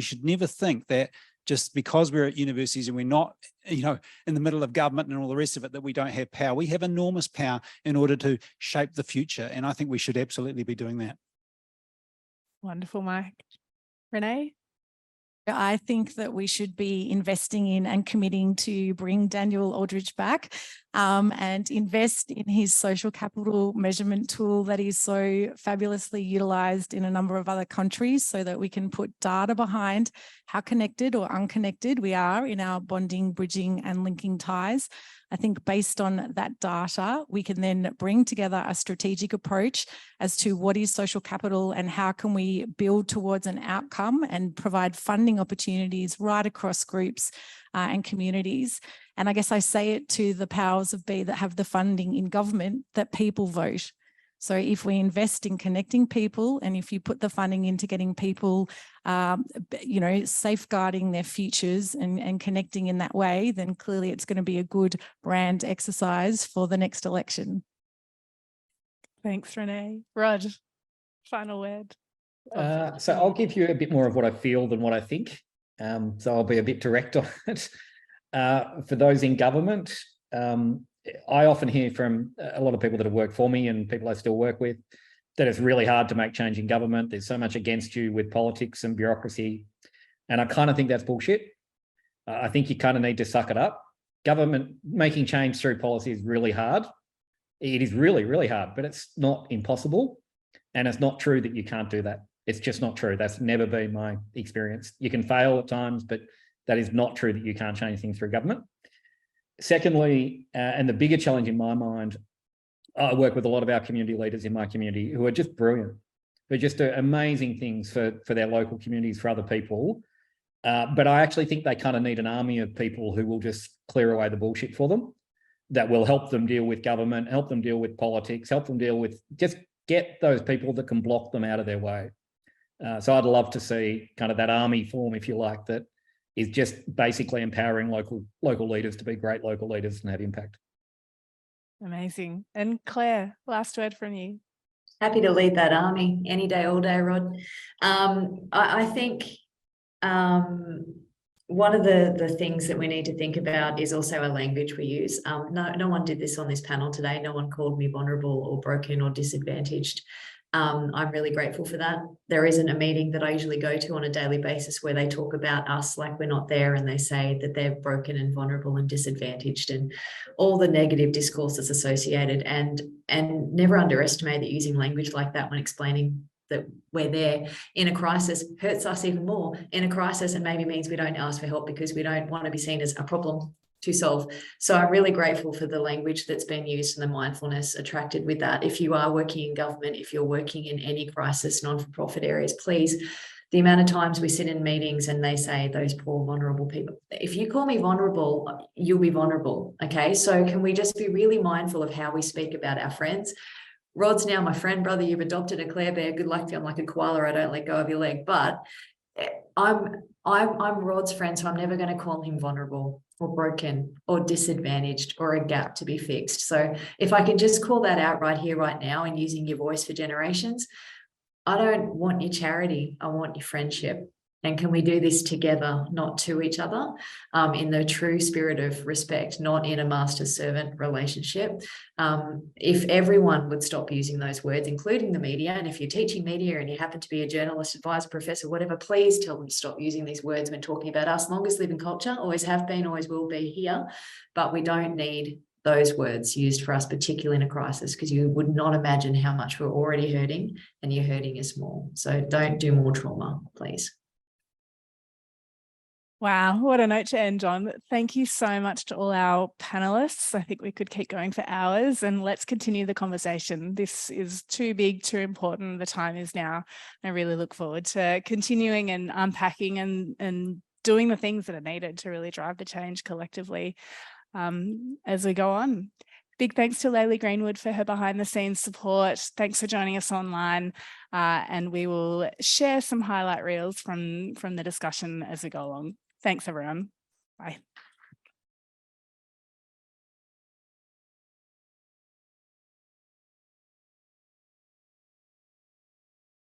should never think that just because we're at universities and we're not, you know, in the middle of government and all the rest of it, that we don't have power. We have enormous power in order to shape the future. And I think we should absolutely be doing that. Wonderful, Mike. Renee? I think that we should be investing in and committing to bring Daniel Aldridge back and invest in his social capital measurement tool that is so fabulously utilised in a number of other countries, so that we can put data behind how connected or unconnected we are in our bonding, bridging and linking ties. I think based on that data, we can then bring together a strategic approach as to what is social capital and how can we build towards an outcome and provide funding opportunities right across groups and communities. And I guess I say it to the powers of be that have the funding in government, that people vote. So if we invest in connecting people, and if you put the funding into getting people, you know, safeguarding their futures and connecting in that way, then clearly it's going to be a good brand exercise for the next election. Thanks, Renee. Rod, final word. So I'll give you a bit more of what I feel than what I think. So I'll be a bit direct on it. For those in government, I often hear from a lot of people that have worked for me and people I still work with that it's really hard to make change in government. There's so much against you with politics and bureaucracy. And I kind of think that's bullshit. I think you kind of need to suck it up. Government making change through policy is really hard. It is really, really hard, but it's not impossible. And it's not true that you can't do that. It's just not true. That's never been my experience. You can fail at times, but that is not true that you can't change things through government. Secondly, and the bigger challenge in my mind, I work with a lot of our community leaders in my community who are just brilliant. They're just do amazing things for their local communities, for other people. But I actually think they kind of need an army of people who will just clear away the bullshit for them, that will help them deal with government, help them deal with politics, help them deal with, just get those people that can block them out of their way. So I'd love to see kind of that army form, if you like, that is just basically empowering local leaders to be great local leaders and have impact. Amazing. And Claire, last word from you. Happy to lead that army any day, all day, Rod. I think one of the things that we need to think about is also our language we use. No one did this on this panel today. No one called me vulnerable or broken or disadvantaged. I'm really grateful for that. There isn't a meeting that I usually go to on a daily basis where they talk about us like we're not there, and they say that they're broken and vulnerable and disadvantaged and all the negative discourses associated, and never underestimate that using language like that when explaining that we're there in a crisis hurts us even more in a crisis, and maybe means we don't ask for help because we don't want to be seen as a problem to solve. So I'm really grateful for the language that's been used and the mindfulness attracted with that. If you are working in government, if you're working in any crisis, non-for-profit areas, please, the amount of times we sit in meetings and they say, those poor vulnerable people, if you call me vulnerable, you'll be vulnerable. Okay, so can we just be really mindful of how we speak about our friends? Rod's now my friend, brother. You've adopted a Claire Bear. Good luck to you. I'm like a koala. I don't let go of your leg. But I'm Rod's friend, so I'm never going to call him vulnerable or broken or disadvantaged or a gap to be fixed. So if I can just call that out right here, right now, and using your voice for generations, I don't want your charity. I want your friendship. And can we do this together, not to each other, in the true spirit of respect, not in a master-servant relationship? If everyone would stop using those words, including the media, and if you're teaching media and you happen to be a journalist, advisor, professor, whatever, please tell them to stop using these words when talking about us. Longest living culture, always have been, always will be here, but we don't need those words used for us, particularly in a crisis, because you would not imagine how much we're already hurting, and you're hurting us more. So don't do more trauma, please. Wow, what a note to end on. Thank you so much to all our panelists. I think we could keep going for hours, and let's continue the conversation. This is too big, too important. The time is now. I really look forward to continuing and unpacking and doing the things that are needed to really drive the change collectively as we go on. Big thanks to Laylee Greenwood for her behind the scenes support. Thanks for joining us online. And we will share some highlight reels from the discussion as we go along. Thanks, everyone. Bye.